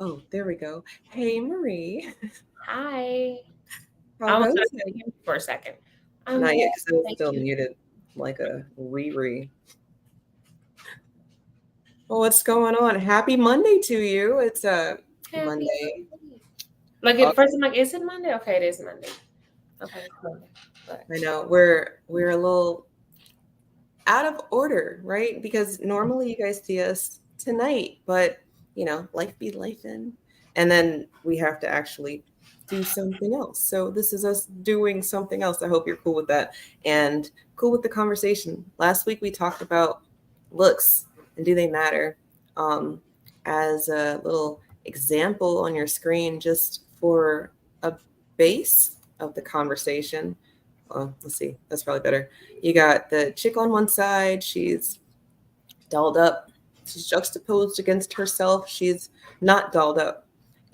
Oh, there we go. Hey, Marie. Hi. I How almost goes thought it? you him for a second. I'm Not well, yet, because I was thank still you. muted like a Riri. Well, what's going on? Happy Monday to you. It's a Happy Monday. Monday. Like Oh, at first, I'm like, is it Monday? Okay, it is Monday. Okay, it's Monday. But I know we're a little out of order, right? Because normally you guys see us tonight, but life be life in. And then we have to actually do something else. So this is us doing something else. I hope you're cool with that and cool with the conversation. Last week we talked about looks and do they matter? Um, as a little example on your screen, just for a base of the conversation. Let's see, that's probably better. You got the chick on one side, she's dolled up, she's juxtaposed against herself, she's not dolled up.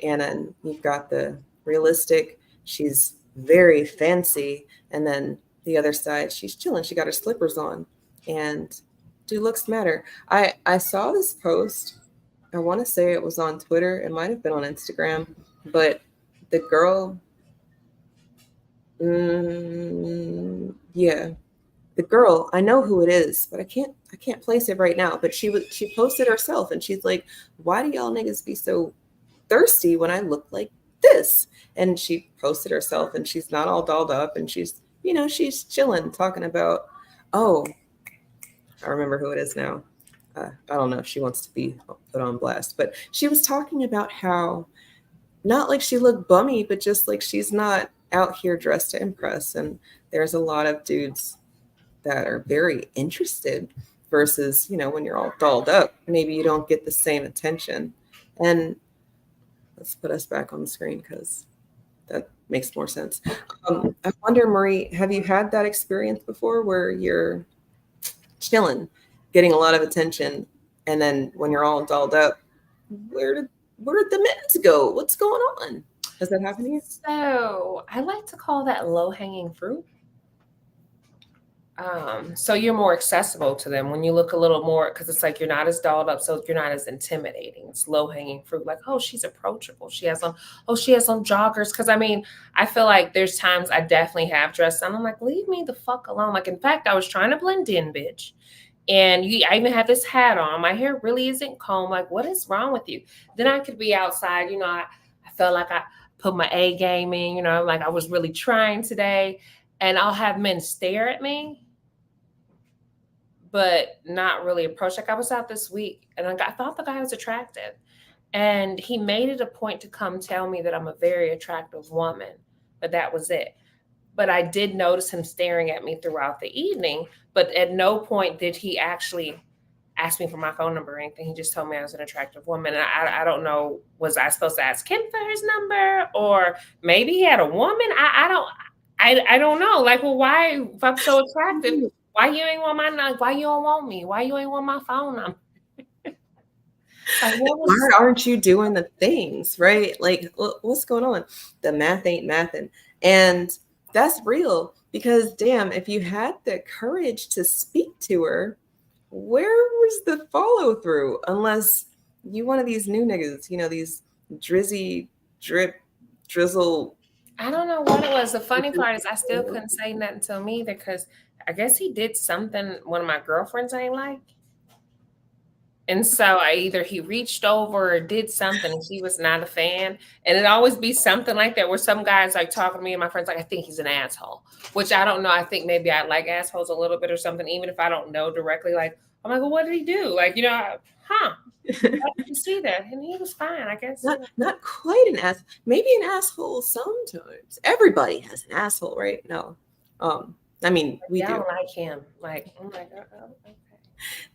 And then you've got the realistic, she's very fancy. And then the other side, she's chilling, she got her slippers on. And do looks matter? I saw this post, I want to say it was on Twitter, it might have been on Instagram, but the girl, yeah, the girl, I know who it is, but I can't place it right now. But she posted herself and she's like, why do y'all niggas be so thirsty when I look like this? And she posted herself and she's not all dolled up and she's chilling, talking about, oh, I remember who it is now. I don't know if she wants to be put on blast, but she was talking about how not like she looked bummy, but just like she's not out here dressed to impress. And there's a lot of dudes that are very interested versus, when you're all dolled up, maybe you don't get the same attention. And let's put us back on the screen because that makes more sense. I wonder, Marie, have you had that experience before where you're chilling, getting a lot of attention, and then when you're all dolled up, where did where did the men's go? What's going on? Has that happened to you? so I like to call that low hanging fruit. So you're more accessible to them when you look a little more because it's like you're not as dolled up, so you're not as intimidating. It's low hanging fruit, like oh she's approachable. She has on joggers. Because I mean, I feel like there's times I definitely have dressed down. I'm like, leave me the fuck alone. Like in fact, I was trying to blend in, bitch. And I even have this hat on. My hair really isn't combed. Like, what is wrong with you? Then I could be outside. I felt like I put my A game in. Like I was really trying today, and I'll have men stare at me but not really approach. Like I was out this week and I thought the guy was attractive. And he made it a point to come tell me that I'm a very attractive woman, but that was it. But I did notice him staring at me throughout the evening, but at no point did he actually ask me for my phone number or anything. He just told me I was an attractive woman. And I don't know, was I supposed to ask him for his number or maybe he had a woman? I don't know. Like, well, why, if I'm so attractive, why you ain't want my number? Why you don't want me? Why you ain't want my phone number? Like, what Why was aren't you doing the things, right? Like, what's going on? The math ain't mathin'. And that's real because, damn, if you had the courage to speak to her, where was the follow through? Unless you one of these new niggas, these drizzy, drip, drizzle. I don't know what it was. The funny part is I still couldn't say nothing to him either because I guess he did something one of my girlfriends ain't like. And so either he reached over or did something and he was not a fan. And it always be something like that where some guys like talking to me and my friends like, I think he's an asshole, which I don't know. I think maybe I like assholes a little bit or something, even if I don't know directly. Like, I'm like, well, what did he do? Like, huh? How did you see that? And he was fine, I guess. Not quite an ass. Maybe an asshole sometimes. Everybody has an asshole, right? No. I mean, we Yeah, I do. don't like him. Like, I'm like, okay.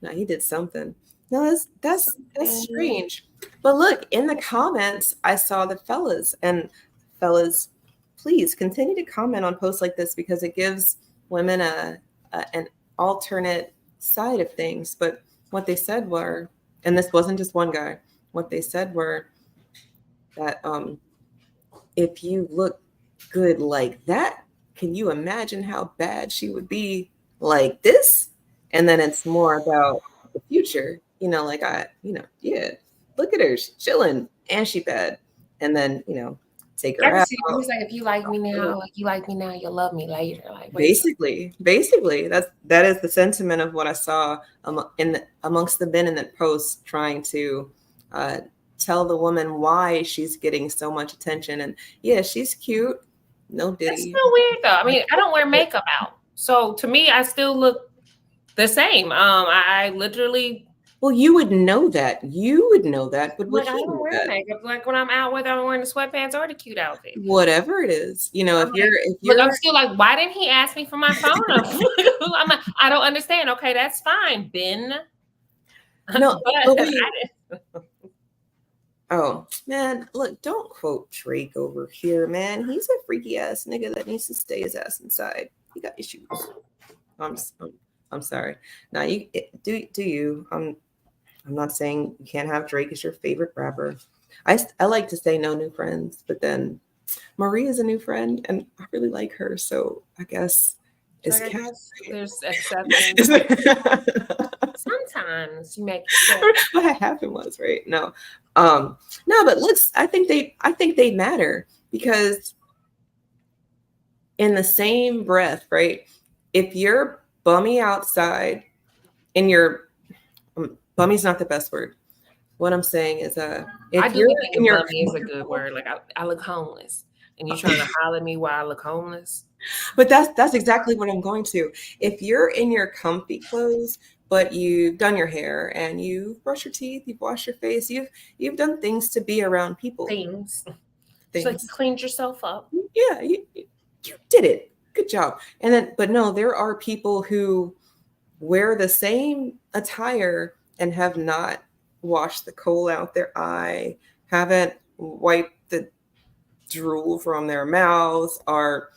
No, he did something. No, that's Something. strange. But look, in the comments, I saw the fellas and fellas, please continue to comment on posts like this because it gives women an alternate side of things. But what they said were, and this wasn't just one guy, what they said were that if you look good like that, can you imagine how bad she would be like this? And then it's more about the future, like yeah, look at her, she's chilling. and she bad, and then take I her can out. see it. He's like, if you like me now, like you like me now, you'll love me later. Like, wait, Basically, that is the sentiment of what I saw amongst the men in that post, trying to uh, tell the woman why she's getting so much attention. And yeah, she's cute. No that's Diddy. still weird though. I mean, I don't wear makeup out, so to me, I still look the same. I literally. Well, you would know that. You would know that, but would Like I he don't know wear that? makeup. Like when I'm out, whether I'm wearing the sweatpants or the cute outfit. Whatever it is, I'm if like, you're I'm still like, why didn't he ask me for my phone number? I'm like, I don't understand. Okay, that's fine, Ben. no, but wait. I Oh man, look, don't quote Drake over here, man. He's a freaky ass nigga that needs to stay his ass inside. He got issues. I'm I'm sorry. Now do you. I'm not saying you can't have Drake as your favorite rapper. I like to say no new friends, but then Marie is a new friend, and I really like her, so I guess it's like, I cat. guess there's acceptance. Sometimes you make What happened was right. No, but looks. I think they matter, because in the same breath, right? If you're bummy outside, and you're bummy's not the best word. What I'm saying is, if I do you're think in your bummy is a good word. Like I look homeless, and you're trying to holler at me while I look homeless. But that's exactly what I'm going to. If you're in your comfy clothes, but you've done your hair and you've brushed your teeth, you've washed your face, you've done things to be around people. Things. It's like you cleaned yourself up. Yeah, you did it. Good job. And then, but no, there are people who wear the same attire and have not washed the coal out their eye, haven't wiped the drool from their mouths, are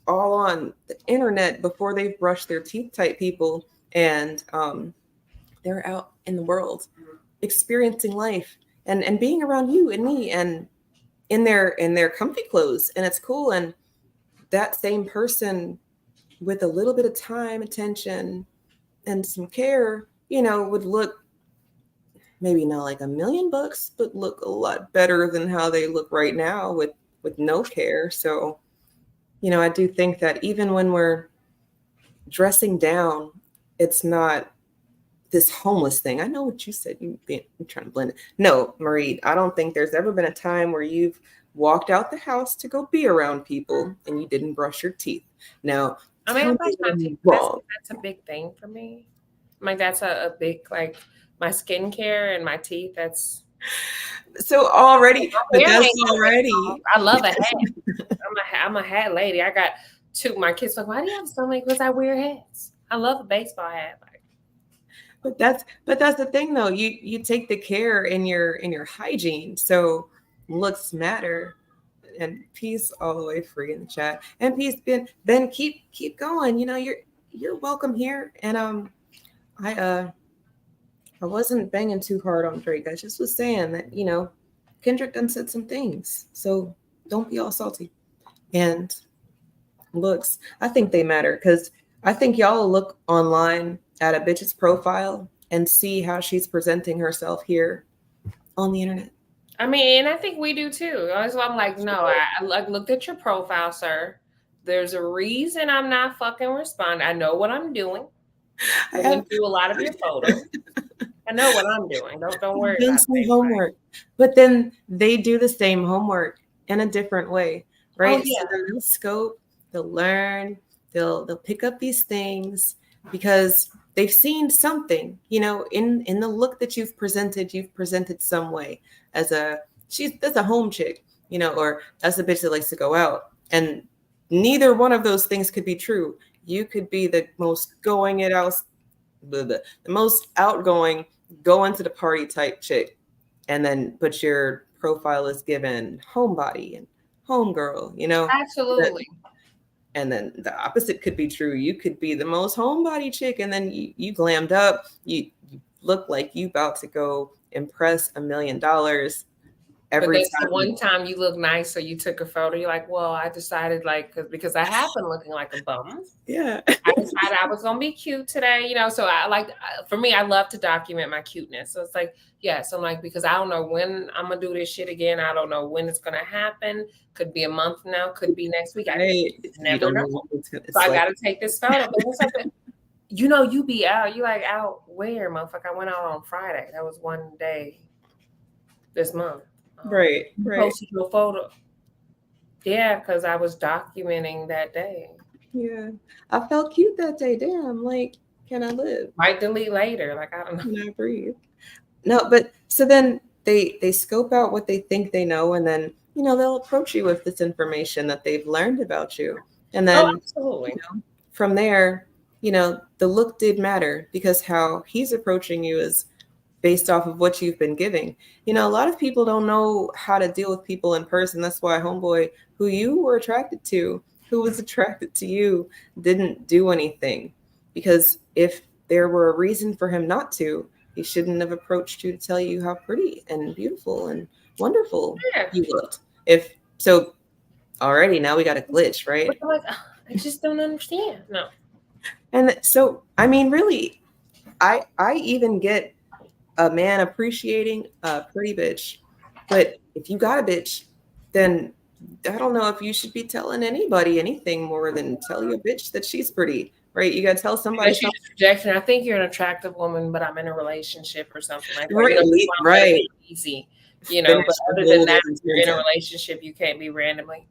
all on the internet before they've brushed their teeth type people, and they're out in the world experiencing life and being around you and me, and in their comfy clothes, and it's cool. And that same person, with a little bit of time, attention, and some care, would look maybe not like $1,000,000, but look a lot better than how they look right now with no care. So I do think that even when we're dressing down, it's not this homeless thing. I know what you said. You're trying to blend it. No, Marie, I don't think there's ever been a time where you've walked out the house to go be around people and you didn't brush your teeth. Now, I mean, I brush my teeth. That's a big thing for me. Like that's a big, like, my skincare and my teeth. That's so already. But that's already. I love a hat. I'm a hat lady. I got two. My kids like, why do you have so many? Because I wear hats. I love a baseball hat. But that's the thing though. You take the care in your hygiene. So looks matter. And peace all the way free in the chat. And peace, Ben, keep going. You're welcome here. And I wasn't banging too hard on Drake. I just was saying that, Kendrick done said some things. So don't be all salty. And looks, I think they matter, because I think y'all will look online at a bitch's profile and see how she's presenting herself here on the internet. I mean, and I think we do too. So I'm like, no, I looked at your profile, sir. There's a reason I'm not fucking responding. I know what I'm doing. I went through a lot of your photos. I know what I'm doing. Don't worry about some homework. But then they do the same homework in a different way, right? Oh, yeah. So they'll scope, they'll learn, they'll pick up these things because they've seen something, in the look that you've presented some way as that's a home chick, or that's a bitch that likes to go out. And neither one of those things could be true. You could be the most the most outgoing, going to the party type chick, but your profile is given homebody and homegirl, Absolutely. And then the opposite could be true. You could be the most homebody chick, and then you glammed up. You look like you about to go impress $1,000,000, But every that's the time. one time you look nice, so you took a photo. You're like, well, I decided because I have been looking like a bum. Yeah. I decided I was gonna be cute today, So for me, I love to document my cuteness. So it's like, yes, I'm like, because I don't know when I'm gonna do this shit again. I don't know when it's gonna happen. Could be a month from now. Could be next week. I Right. You never don't know. know what's gonna, So it's I like, got to take this photo. But it's like, you be out. You like out where, motherfucker? I went out on Friday. That was one day this month. right. You posted your photo. Yeah, because I was documenting that day. Yeah. I felt cute that day. Damn, like, can I live? Might delete later. Like, I don't know. Can I breathe? No, but so then they scope out what they think they know, and then they'll approach you with this information that they've learned about you, and then Absolutely. From there, the look did matter because how he's approaching you is based off of what you've been giving. A lot of people don't know how to deal with people in person. That's why homeboy, who you were attracted to, who was attracted to you, didn't do anything. Because if there were a reason for him not to, he shouldn't have approached you to tell you how pretty and beautiful and wonderful you looked. If so, already now we got a glitch, right? Like, I just don't understand. No. And so, I mean, really, I even get a man appreciating a pretty bitch, but if you got a bitch, then I don't know if you should be telling anybody anything more than tell your bitch that she's pretty, right? You got to tell somebody something. Rejection. I think you're an attractive woman, but I'm in a relationship or something like that. Right. Easy. But other than that, if you're in a relationship, you can't be randomly.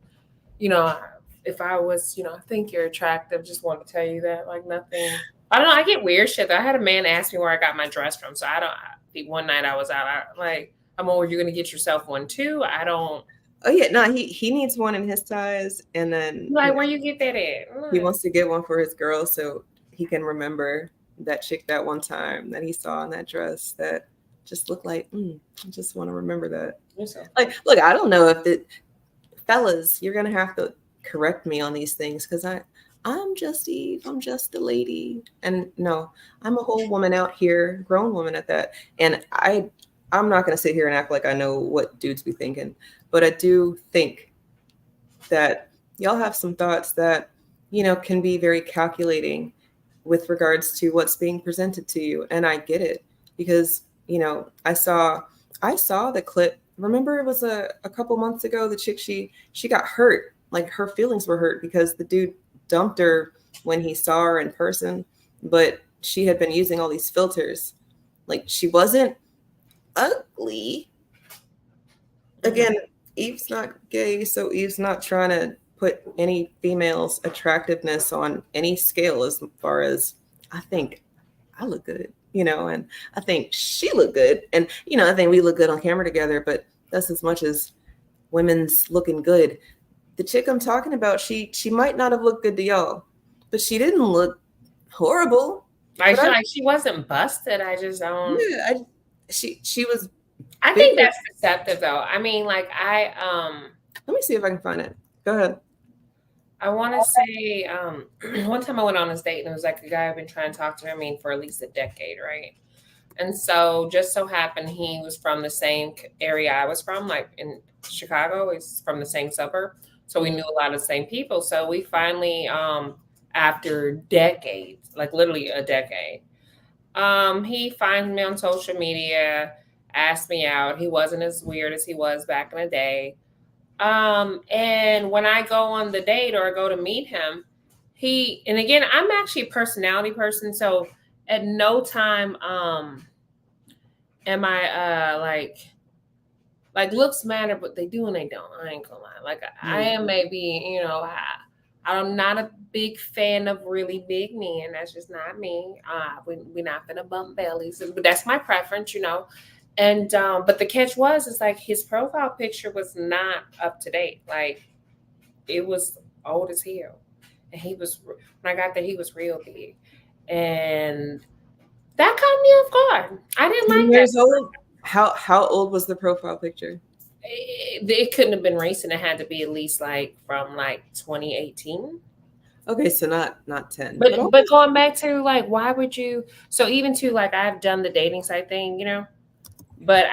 If I was, I think you're attractive. Just want to tell you that, like nothing. I don't know. I get weird shit. I had a man ask me where I got my dress from. So one night I was out. I'm you're going to get yourself one too. I don't. Oh yeah, no, he needs one in his size, and then where you get that at? He wants to get one for his girl so he can remember that chick that one time that he saw in that dress that just looked like, I just want to remember that. Like, look, I don't know if the fellas, you're gonna have to correct me on these things because I'm just Eve, I'm just the lady, and no, I'm a whole woman out here, grown woman at that, and I'm not gonna sit here and act like I know what dudes be thinking, but I do think that y'all have some thoughts that can be very calculating with regards to what's being presented to you, and I get it because I saw the clip. Remember, it was a couple months ago, the chick, she got hurt, like her feelings were hurt because the dude dumped her when he saw her in person, but she had been using all these filters. Like, she wasn't ugly. Again, Eve's not gay, so Eve's not trying to put any female's attractiveness on any scale as far as I think I look good, and I think she looked good. And, I think we look good on camera together, but that's as much as women's looking good. The chick I'm talking about, she might not have looked good to y'all, but she didn't look horrible. I feel like she wasn't busted. I just don't. Yeah, she was. I think that's deceptive, though. I mean, like let me see if I can find it. Go ahead. I want to say one time I went on this date and it was like a guy I've been trying to talk to, for at least a decade, right? And so just so happened he was from the same area I was from, like in Chicago. He's from the same suburb. So we knew a lot of the same people. So we finally, after decades, like literally a decade, he finds me on social media, asked me out. He wasn't as weird as he was back in the day. And when I go on the date or I go to meet him, and again, I'm actually a personality person. So at no time, am I, like looks matter, but they do and they don't. I ain't gonna lie. Like I am maybe, I'm not a big fan of really big men. That's just not me. We're not gonna bump bellies, but that's my preference, And but the catch is like his profile picture was not up to date. Like it was old as hell. And when I got there, he was real big. And that caught me off guard. I didn't like that. Old? How old was the profile picture? It couldn't have been recent. It had to be at least like from like 2018. Okay, so not 10. But going back to like, why would you? So even to like, I've done the dating site thing, but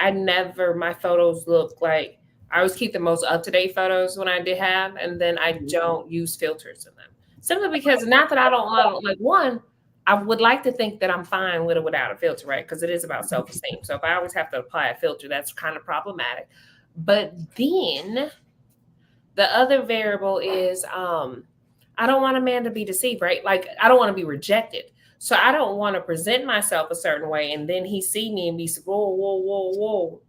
my photos look like I always keep the most up-to-date photos when I did have, and then I don't use filters in them. Simply because not that I don't like one, I would like to think that I'm fine with it without a filter, right? Because it is about self-esteem. So if I always have to apply a filter, that's kind of problematic. But then the other variable is I don't want a man to be deceived, right? Like I don't want to be rejected. So I don't want to present myself a certain way and then he see me and be whoa, whoa, whoa, whoa.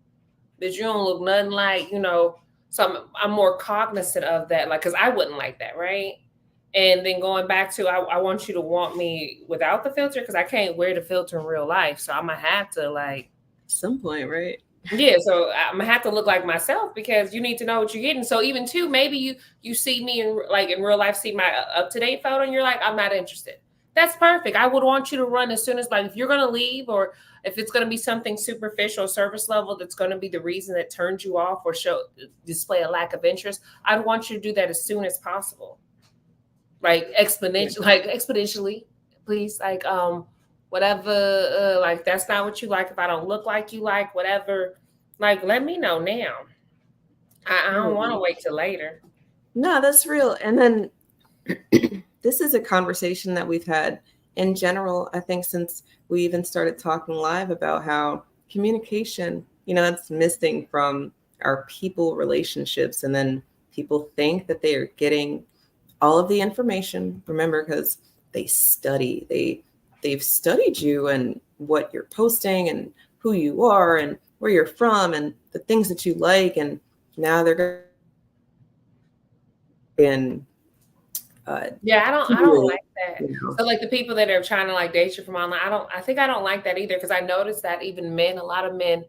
That you don't look nothing like, you know. So I'm more cognizant of that, like, because I wouldn't like that, right? And then going back to, I want you to want me without the filter because I can't wear the filter in real life. So I'm gonna have to like, At some point, right? yeah. So I'm gonna have to look like myself because you need to know what you're getting. So even too, maybe you see me in like in real life, see my up to date photo, and you're like, I'm not interested. That's perfect. I would want you to run as soon as like if you're gonna leave or if it's going to be something superficial, surface level, that's going to be the reason that turns you off or display a lack of interest, I'd want you to do that as soon as possible. Like exponentially, please. Like, whatever, like that's not what you like. If I don't look like you like, whatever, like let me know now. I don't want to wait till later. No, that's real. And then this is a conversation that we've had in general, I think, since we even started talking live about how communication, that's missing from our people relationships. And then people think that they are getting all of the information. Remember, because they've studied you and what you're posting and who you are and where you're from and the things that you like. And now they're going and yeah, I don't like that. So like the people that are trying to like date you from online, I think I don't like that either because I noticed that even men, a lot of men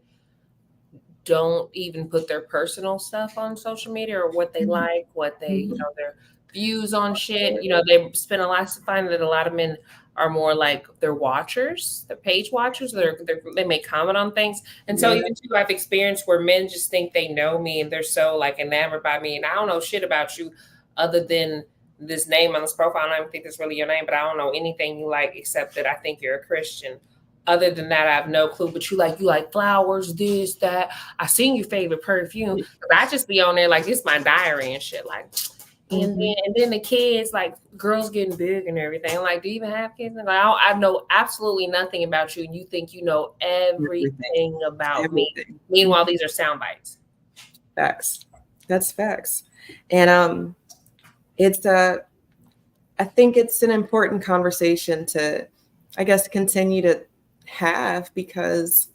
don't even put their personal stuff on social media or what they like, what they, their views on shit. They spend a lot of finding that a lot of men are more like they're watchers, they're page watchers, they may comment on things. And so even too, I've experienced where men just think they know me and they're so like enamored by me and I don't know shit about you other than this name on this profile. I don't even think it's really your name, but I don't know anything you like except that I think you're a Christian. Other than that, I have no clue. But you like flowers, this, that. I seen your favorite perfume. I just be on there like it's my diary and shit. Like, and then the kids, like girls getting big and everything. I'm like, do you even have kids? And I know absolutely nothing about you, and you think you know everything about me. Meanwhile, these are sound bites. Facts. That's facts. And it's I think it's an important conversation to, I guess, continue to have because,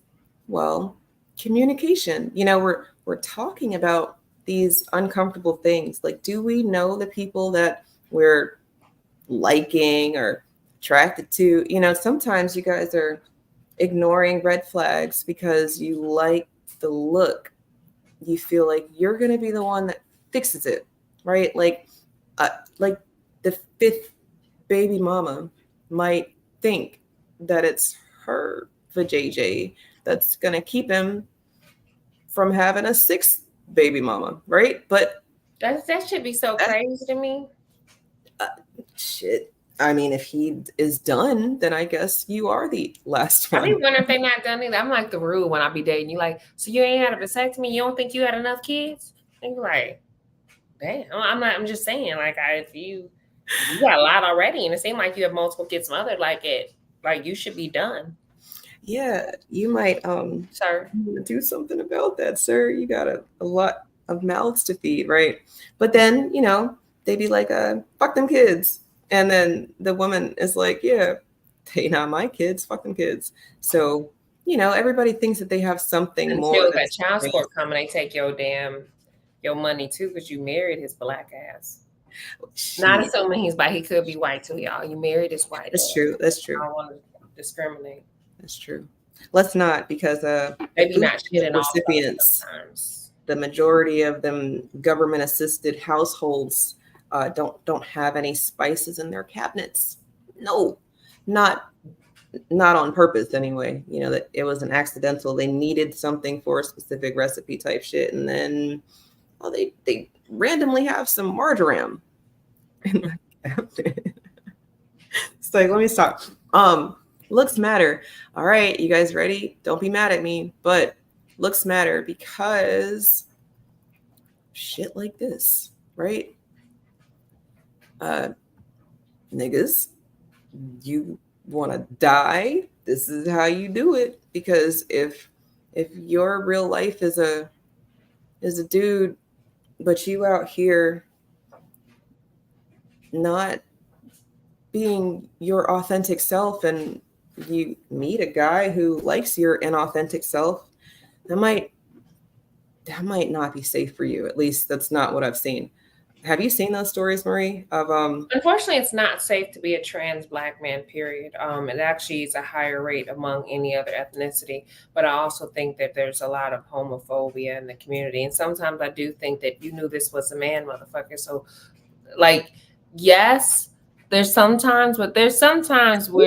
well, communication. We're talking about these uncomfortable things. Like, do we know the people that we're liking or attracted to? Sometimes you guys are ignoring red flags because you like the look. You feel like you're going to be the one that fixes it, right? Like the fifth baby mama might think that it's her vajayjay that's going to keep him from having a sixth baby mama, right? But that should be so crazy to me. Shit. I mean, if he is done, then I guess you are the last one. I be wondering if they not done either. I'm like the rude when I be dating you. Like, so you ain't had a vasectomy? You don't think you had enough kids? And you're like, damn. I'm just saying. Like, if you got a lot already, and it seemed like you have multiple kids smothered. Like you should be done. Yeah, you might sir, do something about that, sir. You got a lot of mouths to feed, right? But then they be like, fuck them kids. And then the woman is like, yeah, they not my kids, fuck them kids. So, everybody thinks that they have something until more. That child support come and they take your money too because you married his black ass. Not assuming he's white. He could be white too, y'all. You married his white That's ass. true. That's true. I don't want to discriminate. That's true. Let's not, because maybe not shit recipients, the majority of them government-assisted households don't have any spices in their cabinets. No, not on purpose anyway. That it was an accidental. They needed something for a specific recipe type shit, and then they randomly have some marjoram in the cabinet. It's like, let me stop. Looks matter. All right, you guys ready? Don't be mad at me, but looks matter because shit like this, right? Niggas, you want to die, this is how you do it. Because if your real life is a dude, but you out here not being your authentic self, and you meet a guy who likes your inauthentic self, that might not be safe for you. At least that's not what I've seen. Have you seen those stories, Marie, of Unfortunately, it's not safe to be a trans black man, period. It actually is a higher rate among any other ethnicity. But I also think that there's a lot of homophobia in the community. And sometimes I do think that you knew this was a man, motherfucker. So, like, yes, there's sometimes where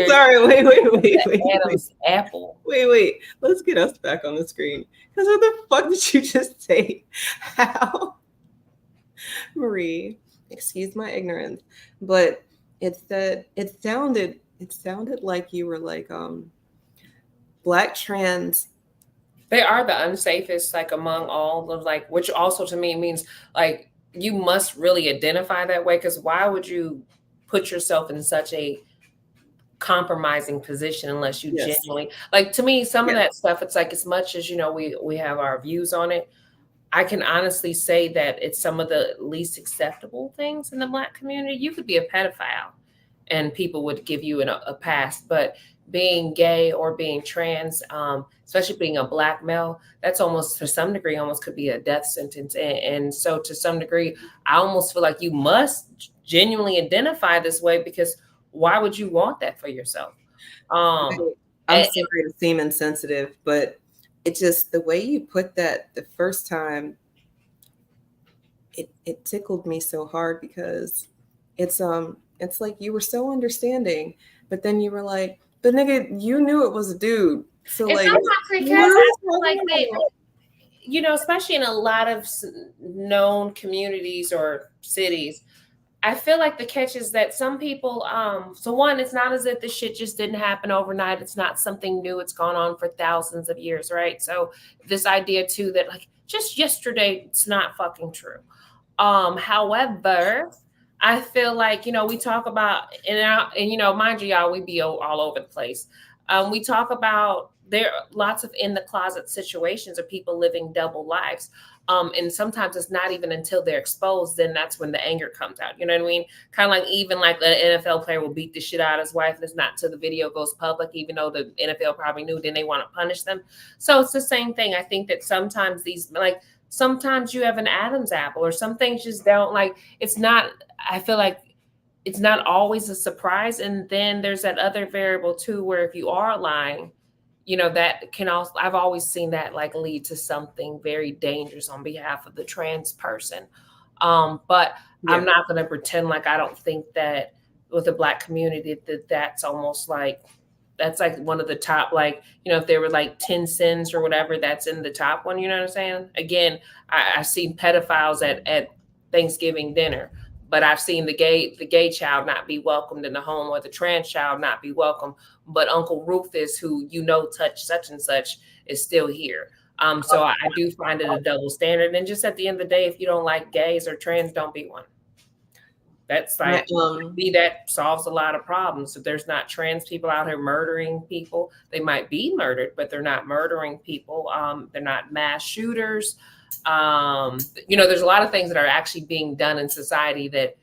sorry, wait. Adam's apple. Wait. Let's get us back on the screen. Because what the fuck did you just say? How? Marie, excuse my ignorance, but it sounded like you were like black trans. They are the unsafest, like among all of like, which also to me means like you must really identify that way, because why would you put yourself in such a compromising position unless you Yes. genuinely, like, to me some of Yes. that stuff, it's like, as much as we have our views on it, I can honestly say that it's some of the least acceptable things in the black community. You could be a pedophile and people would give you a pass, but being gay or being trans, especially being a black male, that's almost, to some degree, almost could be a death sentence. And so to some degree, I almost feel like you must genuinely identify this way, because why would you want that for yourself? I'm sorry to seem insensitive, but it just, the way you put that the first time, it tickled me so hard, because it's like you were so understanding, but then you were like, but nigga, you knew it was a dude. So it's like, sometimes because I feel like they, especially in a lot of known communities or cities, I feel like the catch is that some people, so one, it's not as if this shit just didn't happen overnight. It's not something new. It's gone on for thousands of years, right? So this idea too that like just yesterday, it's not fucking true. However, I feel like, we talk about, and mind you, y'all, we be all over the place. We talk about there are lots of in the closet situations of people living double lives. And sometimes it's not even until they're exposed, then that's when the anger comes out. You know what I mean? Kind of like, even like an NFL player will beat the shit out of his wife, and it's not till the video goes public, even though the NFL probably knew, then they want to punish them. So it's the same thing. I think that sometimes sometimes you have an Adam's apple, or some things just don't, like, it's not, I feel like it's not always a surprise. And then there's that other variable too, where if you are lying, that can also, I've always seen that like lead to something very dangerous on behalf of the trans person. But yeah. I'm not going to pretend like I don't think that with the Black community that's almost like, that's like one of the top, like, if there were like 10 sins or whatever, that's in the top one. You know what I'm saying? Again, I've seen pedophiles at Thanksgiving dinner, but I've seen the gay child not be welcomed in the home, or the trans child not be welcome. But Uncle Rufus, who touched such and such, is still here. So I do find it a double standard. And just at the end of the day, if you don't like gays or trans, don't be one. That's like, that solves a lot of problems. If there's not trans people out here murdering people, they might be murdered, but they're not murdering people. They're not mass shooters. There's a lot of things that are actually being done in society that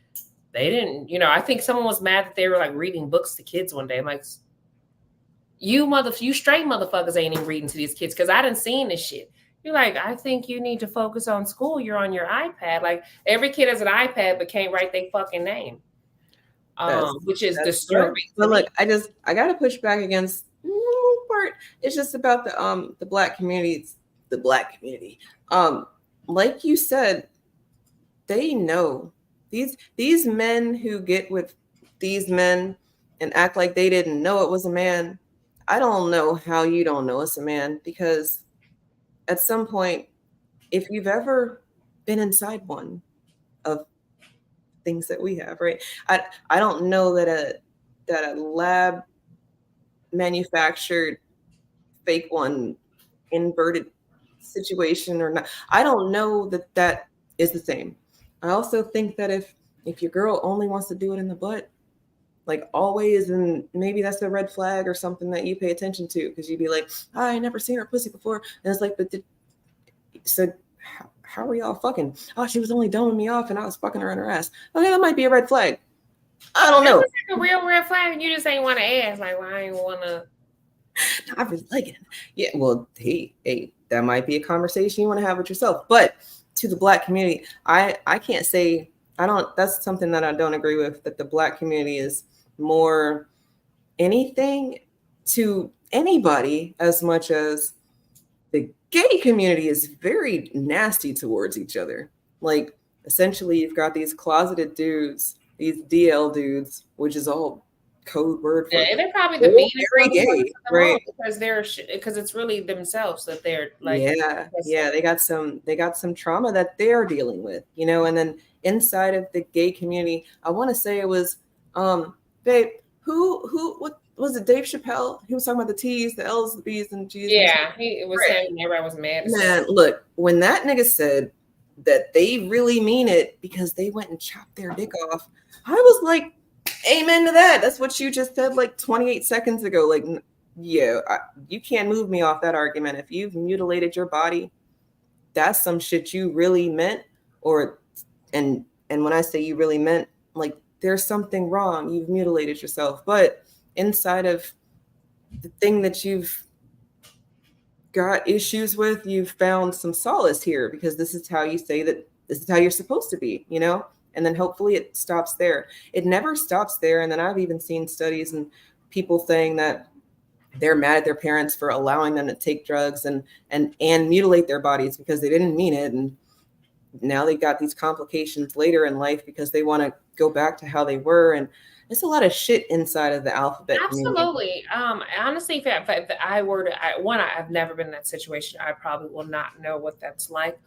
they didn't, I think someone was mad that they were like reading books to kids one day. I'm like, you straight motherfuckers ain't even reading to these kids, because I didn't seen this shit. You're like, I think you need to focus on school. You're on your iPad. Like, every kid has an iPad but can't write their fucking name, which is disturbing. But look, I got to push back against part. It's just about the Black communities, the Black community. Like you said, they know these men who get with these men and act like they didn't know it was a man. I don't know how you don't know it's a man, because at some point, if you've ever been inside one of things that we have, right? I don't know that a lab manufactured fake one, inverted situation or not. I don't know that is the same. I also think that if your girl only wants to do it in the butt, like always, and maybe that's a red flag or something that you pay attention to, because you'd be like, I ain't never seen her pussy before, and it's like, but so how are y'all fucking? Oh, she was only doming me off and I was fucking her in her ass. Okay, that might be a red flag. I don't know. It's like a real red flag, and you just ain't want to ask. Like, well, I ain't want to. I really like it. Yeah, well, hey, that might be a conversation you want to have with yourself. But to the Black community, I can't say I don't. That's something that I don't agree with. That the Black community is more anything to anybody as much as the gay community is very nasty towards each other. Like, essentially, you've got these closeted dudes, these DL dudes, which is all code word for They're probably the meanest very gay, right? Because it's really themselves that they're like. Yeah, they got some trauma that they're dealing with, and then inside of the gay community, I want to say it was babe, what was it, Dave Chappelle? He was talking about the T's, the L's, the B's, and G's. Yeah, it was saying everybody was mad. Man, look, when that nigga said that they really mean it because they went and chopped their dick off, I was like, amen to that. That's what you just said like 28 seconds ago. Like, yeah, you can't move me off that argument. If you've mutilated your body, that's some shit you really meant. And when I say you really meant, like, there's something wrong. You've mutilated yourself. But inside of the thing that you've got issues with, you've found some solace here, because this is how you say that this is how you're supposed to be, and then hopefully it stops there. It never stops there. And then I've even seen studies and people saying that they're mad at their parents for allowing them to take drugs and mutilate their bodies because they didn't mean it. And now they've got these complications later in life because they want to go back to how they were. And there's a lot of shit inside of the alphabet Absolutely. Honestly, if I were to, I've never been in that situation. I probably will not know what that's like,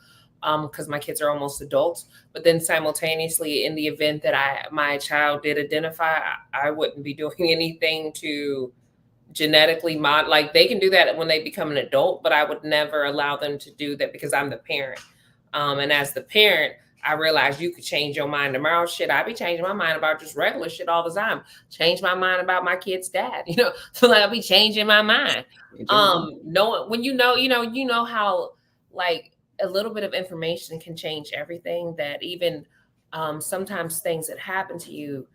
because my kids are almost adults. But then simultaneously, in the event that my child did identify, I wouldn't be doing anything to genetically like they can do that when they become an adult, but I would never allow them to do that because I'm the parent. And as the parent, I realized you could change your mind tomorrow. Shit, I be changing my mind about just regular shit all the time. Change my mind about my kid's dad, so like I'll be changing my mind. Knowing when you know how like a little bit of information can change everything, that even sometimes things that happen to you,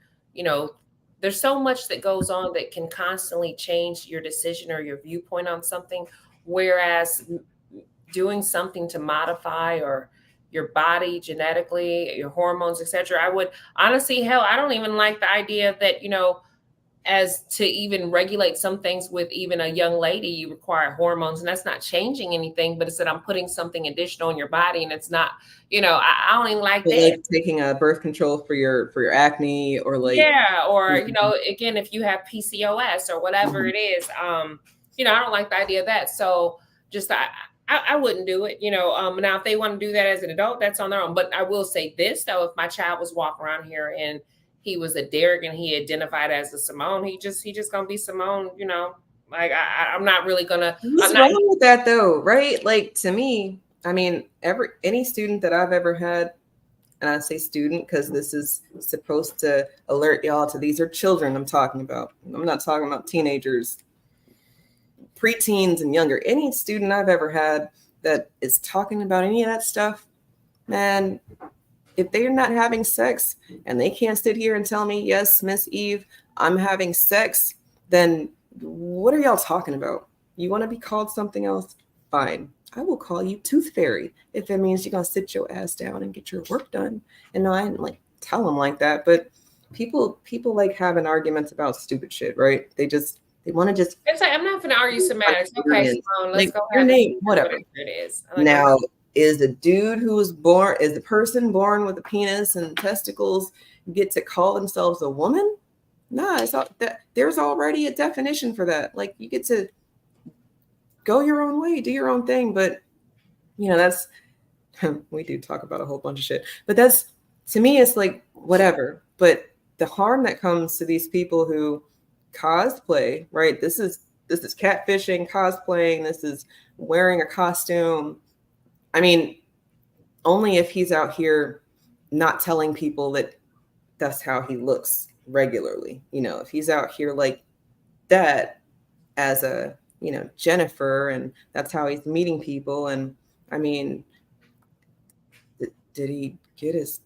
there's so much that goes on that can constantly change your decision or your viewpoint on something. Whereas doing something to modify or your body genetically, your hormones, etc. I would honestly, hell, I don't even like the idea that, as to even regulate some things with even a young lady, you require hormones, and that's not changing anything, but it's that I'm putting something additional in your body, and it's not, I don't even like that. Like taking a birth control for your acne, or like, yeah, or again, if you have PCOS or whatever it is, I don't like the idea of that. So just I wouldn't do it, now if they want to do that as an adult, that's on their own. But I will say this though, if my child was walking around here and he was a Derek and he identified as a Simone, he just gonna be Simone, like I'm not really gonna. What's wrong with that though, right? Like, to me, I mean, any student that I've ever had, and I say student because this is supposed to alert y'all to these are children I'm talking about. I'm not talking about teenagers, preteens and younger. Any student I've ever had that is talking about any of that stuff, man, if they're not having sex and they can't sit here and tell me, yes, Miss Eve, I'm having sex, then what are y'all talking about? You want to be called something else? Fine. I will call you Tooth Fairy if it means you're going to sit your ass down and get your work done. And no, I didn't like tell them like that, but people like having arguments about stupid shit, right? They want to just. It's like, I'm not going to argue semantics. Okay, Simone, let's go. Your name, whatever it is. Now, is the dude who was born, is the person born with a penis and testicles get to call themselves a woman? Nah, it's all that. There's already a definition for that. Like, you get to go your own way, do your own thing. But that's we do talk about a whole bunch of shit. But that's, to me, it's like whatever. But the harm that comes to these people who cosplay, right? This is catfishing, cosplaying. This is wearing a costume. I mean, only if he's out here not telling people that that's how he looks regularly. You know, if he's out here like that as a, you know, Jennifer, and that's how he's meeting people. And I mean, did he get his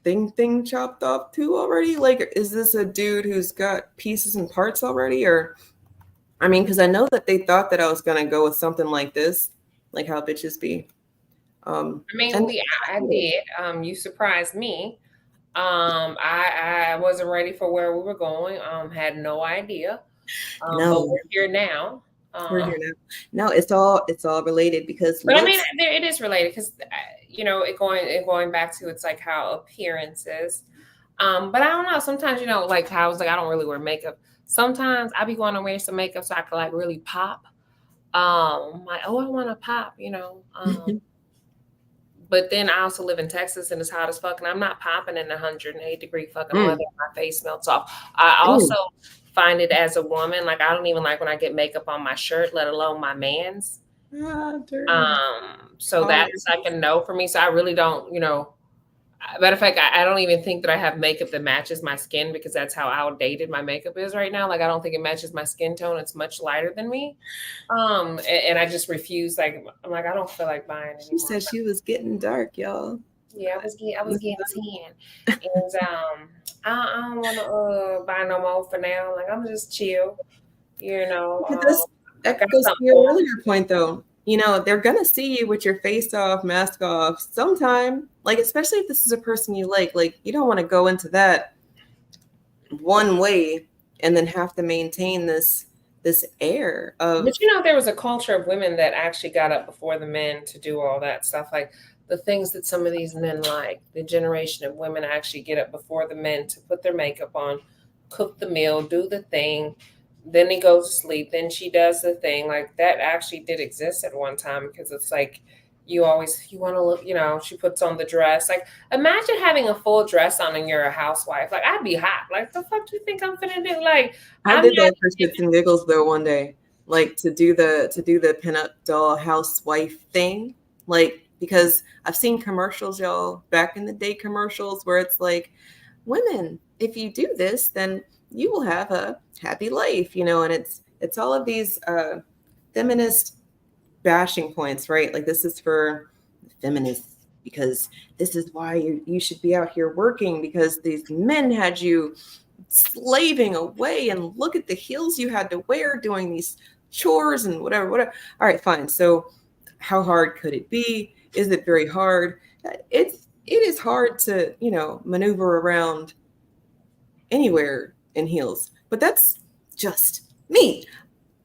thing chopped off too already? Like, is this a dude who's got pieces and parts already? Or, I mean, because I know that they thought that I was going to go with something like this, like how bitches be. I mean, And I did. You surprised me. I wasn't ready for where we were going. Had no idea. But no, we're here now. we're here now. No, it's all related because But I mean, looks. it is related because you know, going back to it's like how appearances. But I don't know. Sometimes you know, like how I was like, I don't really wear makeup. Sometimes I be going to wear some makeup so I can like really pop. Like, oh, I want to pop, you know. But then I also live in Texas and it's hot as fuck, and I'm not popping in 108-degree fucking weather. My face melts off. I also find it as a woman, like I don't even like when I get makeup on my shirt, let alone my man's. So that's like a no for me. So I really don't, you know. Matter of fact, I don't even think that I have makeup that matches my skin because that's how outdated my makeup is right now. Like I don't think it matches my skin tone. It's much lighter than me. And I just refuse. Like I'm like, I don't feel like buying anymore. She said she was getting dark, y'all. Yeah, I was getting 10. And I don't want to buy no more for now. Like I'm just chill, you know. That goes to your earlier point, though. You know, they're gonna see you with your face off, mask off, sometime. Like, especially if this is a person you like. Like, you don't want to go into that one way and then have to maintain this air of. But you know, there was a culture of women that actually got up before the men to do all that stuff, like the things that some of these men like. The generation of women actually get up before the men to put their makeup on, cook the meal, do the thing. Then he goes to sleep. Then she does the thing. Like that actually did exist at one time because it's like you want to look, you know, she puts on the dress. Like imagine having a full dress on and you're a housewife. Like I'd be hot. Like the fuck do you think I'm finna do? Like I did that for shits and giggles though one day. Like to do the pinup doll housewife thing. Like because I've seen commercials, y'all, back in the day commercials where it's like, women, if you do this, then you will have a happy life, you know, and it's all of these feminist bashing points, right? Like this is for feminists because this is why you should be out here working because these men had you slaving away and look at the heels you had to wear doing these chores and whatever. All right, fine. So how hard could it be? Is it very hard? It is hard to, you know, maneuver around anywhere in heels, but that's just me.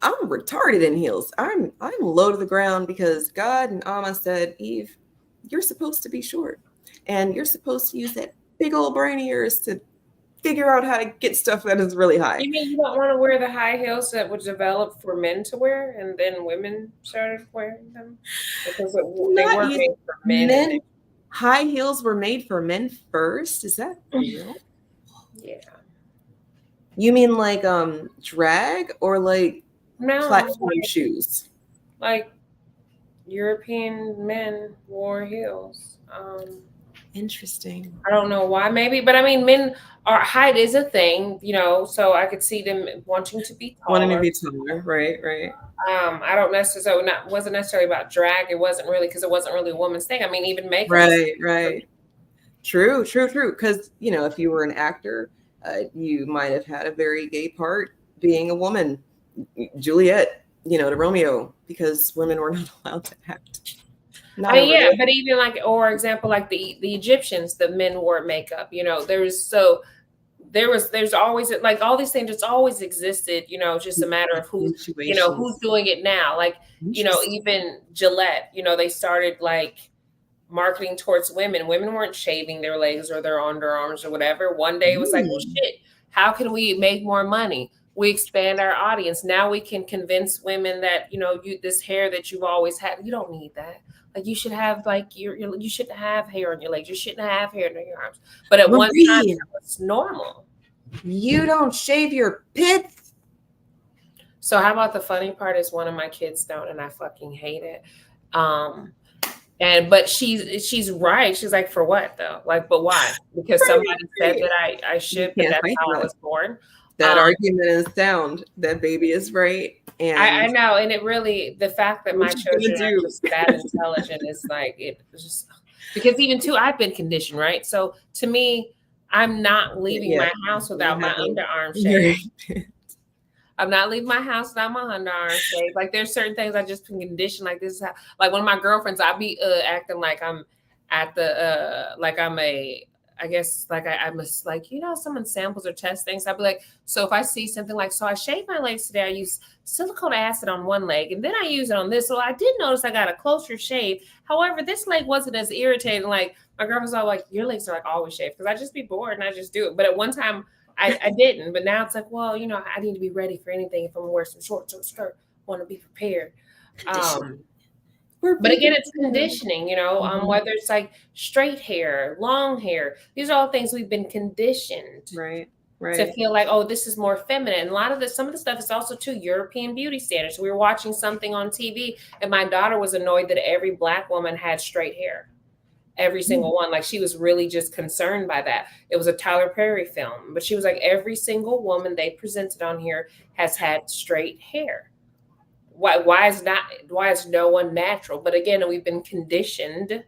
I'm retarded in heels. I'm low to the ground because God and Amma said, Eve, you're supposed to be short and you're supposed to use that big old brain of yours to figure out how to get stuff that is really high. You mean you don't want to wear the high heels that were developed for men to wear and then women started wearing them? Because they weren't made for men. High heels were made for men first? Is that real? Yeah. You mean like drag or like platform shoes? Like European men wore heels. Interesting. I don't know why, maybe, but I mean, height is a thing, you know. So I could see them wanting to be taller. Right. I don't necessarily wasn't necessarily about drag. It wasn't really because it wasn't really a woman's thing. I mean, even makeup. Right. True. Because you know, if you were an actor, you might have had a very gay part being a woman, Juliet, you know, to Romeo, because women were not allowed to act. But even like, or example, like the Egyptians, the men wore makeup. You know, there's always like all these things. It's always existed. You know, just a matter of who's doing it now. Like you know, even Gillette. You know, they started like marketing towards women. Women weren't shaving their legs or their underarms or whatever. One day it was like, well, shit, how can we make more money? We expand our audience. Now we can convince women that, you know, this hair that you've always had, you don't need that. Like you should have like you shouldn't have hair on your legs. You shouldn't have hair on your arms. But at one time it was normal. You don't shave your pits. So how about the funny part is one of my kids don't, and I fucking hate it. but she's right. She's like, for what though? Like, but why? Because somebody said that I You should, but can't that's fight how I that. was born. That argument is sound. That baby is right. I And know, and it really, the fact that my what you gonna children are do? just that intelligent is like, it just, because even too, I've been conditioned, right? So to me, I'm not leaving Yeah, my house you without my have a underarm shaved. very I'm not leaving my house without my underarm shaved. Like there's certain things I just been conditioned. Like this is how, like one of my girlfriends, I be acting like I'm at the like I'm a, I guess like I must, like, you know, someone samples or tests things. I'd be like, so if I see something like, so I shaved my legs today, I use silicone acid on one leg and then I use it on this. So I did notice I got a closer shave. However, this leg wasn't as irritating. Like my girlfriend's all like, your legs are like always shaved, because I just be bored and I just do it. But at one time I didn't, but now it's like, well, you know, I need to be ready for anything. If I'm gonna wear some shorts or a skirt, I want to be prepared. condition. But again, it's conditioning, you know, Mhm. whether it's like straight hair, long hair, these are all things we've been conditioned Right, to right. feel like, oh, this is more feminine. And a lot of this, some of the stuff is also too European beauty standards. We were watching something on TV and my daughter was annoyed that every Black woman had straight hair. Every single one. Like she was really just concerned by that. It was a Tyler Perry film, but she was like, every single woman they presented on here has had straight hair. Why is no one natural? But again, we've been conditioned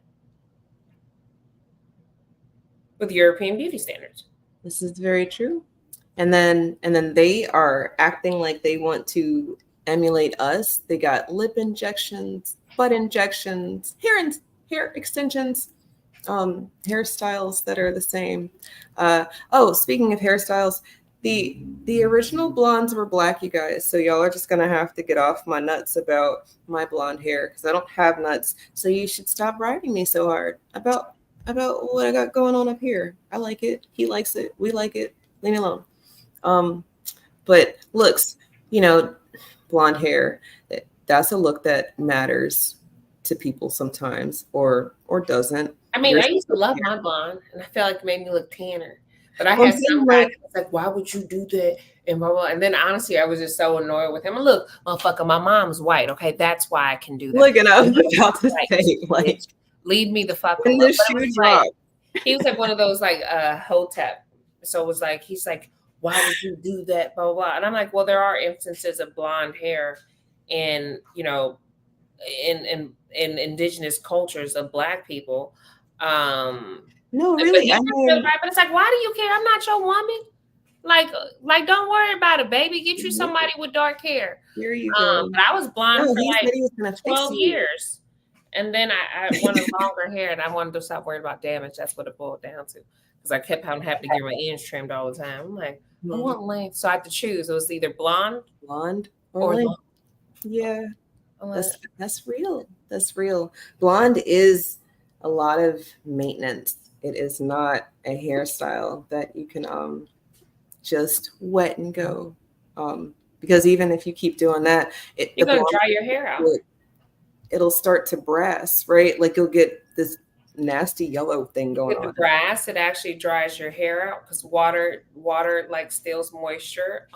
with European beauty standards. This is very true. And then they are acting like they want to emulate us. They got lip injections, butt injections, hair extensions, hairstyles that are the same. Oh, speaking of hairstyles, the original blondes were Black, you guys. So y'all are just gonna have to get off my nuts about my blonde hair because I don't have nuts. So you should stop riding me so hard about what I got going on up here. I like it. He likes it. We like it. Leave me alone. Um, but looks, you know, blonde hair, that's a look that matters to people sometimes or doesn't. I mean, I used to love my blonde, and I feel like it made me look tanner. But I Well, I'm had saying some guy like, that was like, "Why would you do that?" And blah blah. And then honestly, I was just so annoyed with him. And look, motherfucker, my mom's white. Okay, that's why I can do that. look, and I was about to Like, say, like, bitch, leave me the fuck when alone. the But it shoe was like dropped, he was like one of those like hotep. So it was like he's like, "Why would you do that?" Blah blah. Blah. And I'm like, well, there are instances of blonde hair in, you know, in indigenous cultures of Black people. no, But really, he I just feels mean, right. But it's like, why do you care? I'm not your woman. Like, don't worry about it, baby. Get you somebody with dark hair. here you go. But I was blonde No, for he like said he was gonna fix 12 you. years. And then I wanted longer hair and I wanted to stop worrying about damage. That's what it boiled down to. Because I kept on having to get my ends trimmed all the time. I'm like, I want length. So I had to choose. It was either blonde Blonde or or long. yeah, I'm like, that's real. That's real. Blonde is a lot of maintenance. It is not a hairstyle that you can just wet and go. Because even if you keep doing that, you're the gonna blonde dry your hair out. it'll start to brass, right? Like you'll get this nasty yellow thing going With the on. brass, it actually dries your hair out because water like steals moisture.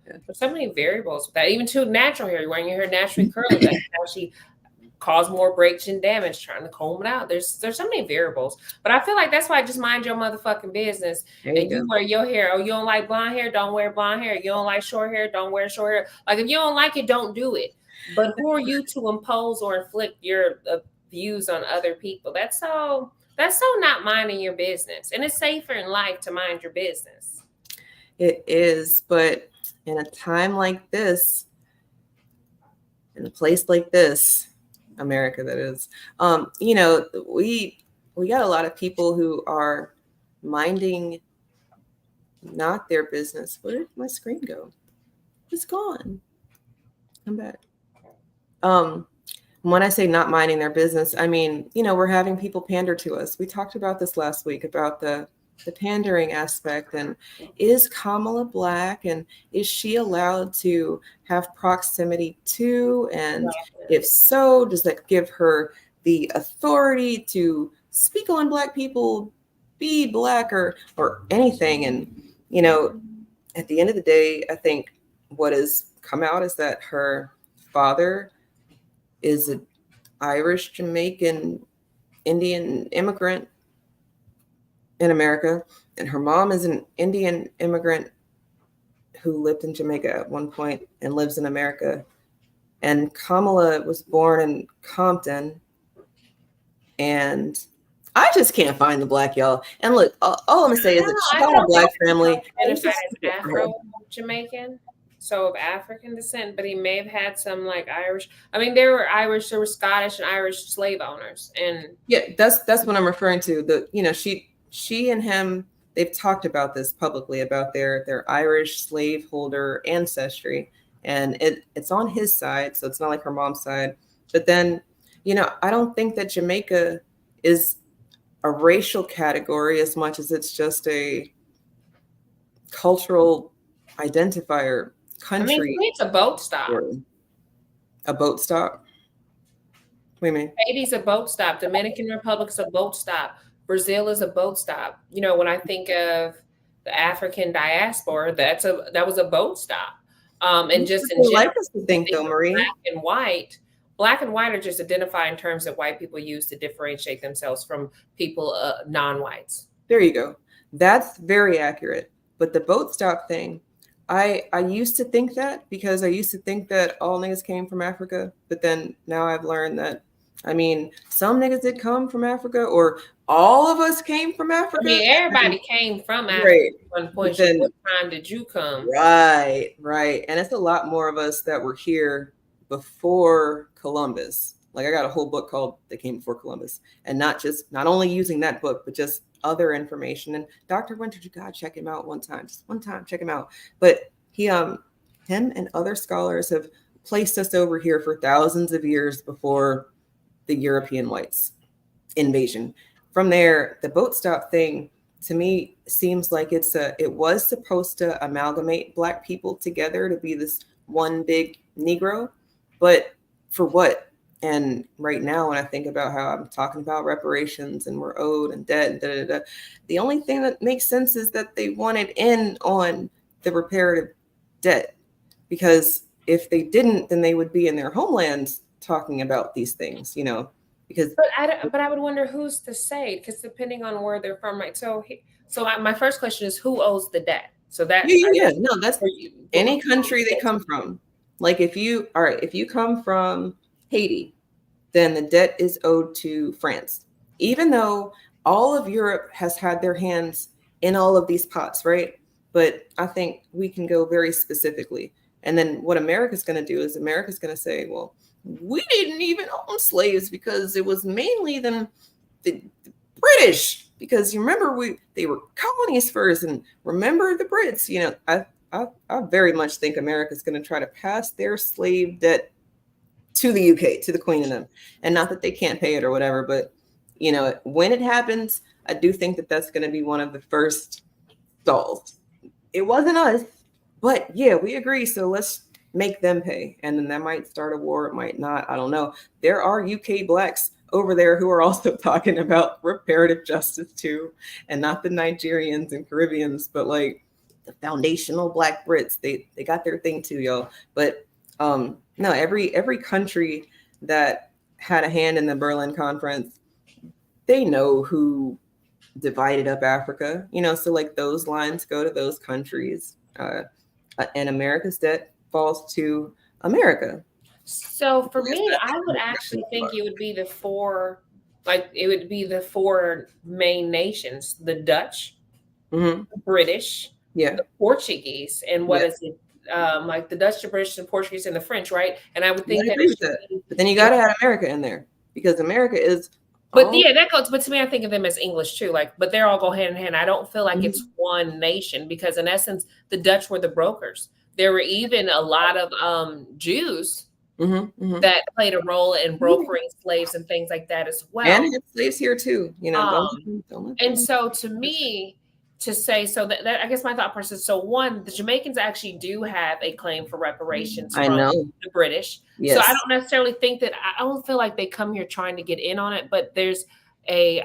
There's so many variables with that. Even too natural hair, when your hair naturally curly, that can actually cause more breaks and damage trying to comb it out. There's so many variables. But I feel like that's why I just mind your motherfucking business. There And you you go. wear your hair. Oh, you don't like blonde hair? Don't wear blonde hair. You don't like short hair? Don't wear short hair. Like if you don't like it, don't do it. But who are you to impose or inflict your views on other people? That's so not minding your business. And it's safer in life to mind your business. It is, but in a time like this, in a place like this, America that is, you know, we got a lot of people who are minding not their business. Where did my screen go? It's gone. Come back. When I say not minding their business, I mean, you know, we're having people pander to us. We talked about this last week about the pandering aspect, and is Kamala Black, and is she allowed to have proximity to, and if so, does that give her the authority to speak on Black people, be Black or anything? And you know, at the end of the day, I think what has come out is that her father is Irish, Jamaican, Indian immigrant in America, and her mom is an Indian immigrant who lived in Jamaica at one point and lives in America. And Kamala was born in Compton, and I just can't find the black, y'all. And look, all I'm gonna say is that she got a black family. Identified as Afro-Jamaican, so of African descent, but he may have had some like Irish. I mean, there were Irish, there were Scottish and Irish slave owners, and yeah, that's what I'm referring to. She and him, they've talked about this publicly about their Irish slaveholder ancestry, and it's on his side, so it's not like her mom's side. But then, I don't think that Jamaica is a racial category as much as it's just a cultural identifier. Country. I mean, it's a boat stop. A boat stop. What do you mean? Haiti's a boat stop. Dominican Republic's a boat stop. Brazil is a boat stop. When I think of the African diaspora, that was a boat stop. And just in general, like us to think though, Marie. Black and white are just identifying terms that white people use to differentiate themselves from people, non-whites. There you go. That's very accurate. But the boat stop thing, I used to think that because I used to think that all niggas came from Africa. But then now I've learned that, some niggas did come from Africa, or all of us came from Africa. I mean, everybody came from Africa right. at one point. Then, what time did you come? Right. And it's a lot more of us that were here before Columbus. Like I got a whole book called They Came Before Columbus, and not only using that book, but just other information. And Dr. Winters, you gotta check him out just one time, check him out. But him and other scholars have placed us over here for thousands of years before the European whites invasion. From there, the boat stop thing to me seems like it was supposed to amalgamate Black people together to be this one big Negro. But for what? And right now, when I think about how I'm talking about reparations and we're owed and debt, and the only thing that makes sense is that they wanted in on the reparative debt. Because if they didn't, then they would be in their homelands talking about these things, because. But I would wonder who's to say, because depending on where they're from, right? So my first question is, who owes the debt? So that that's any country they come from. Like if you come from Haiti, then the debt is owed to France, even though all of Europe has had their hands in all of these pots, right? But I think we can go very specifically. And then what America's going to do is America's going to say, well, we didn't even own slaves because it was mainly the British, because you remember they were colonies first, and remember the Brits. I very much think America's going to try to pass their slave debt to the UK, to the Queen and them. And not that they can't pay it or whatever, but when it happens, I do think that that's going to be one of the first stalls. It wasn't us, but yeah, we agree. So let's make them pay. And then that might start a war. It might not. I don't know. There are UK Blacks over there who are also talking about reparative justice too, and not the Nigerians and Caribbeans, but like the foundational Black Brits. They got their thing too, y'all. But no, every country that had a hand in the Berlin Conference, they know who divided up Africa, so like those lines go to those countries, and America's debt falls to America. So for me, I would actually think it would be the four main nations: the Dutch, the British, the Portuguese, and what is it? Like the Dutch, the British, the Portuguese, and the French, right? And I would think but then you got to have America in there, because America is. But that goes. But to me, I think of them as English too. But they all go hand in hand. I don't feel like it's one nation, because in essence, the Dutch were the brokers. There were even a lot of Jews that played a role in brokering slaves and things like that as well. And slaves here too, and so to me, to say so that I guess my thought process. So one, the Jamaicans actually do have a claim for reparations from the British. Yes. So I don't necessarily think that I don't feel like they come here trying to get in on it. But there's this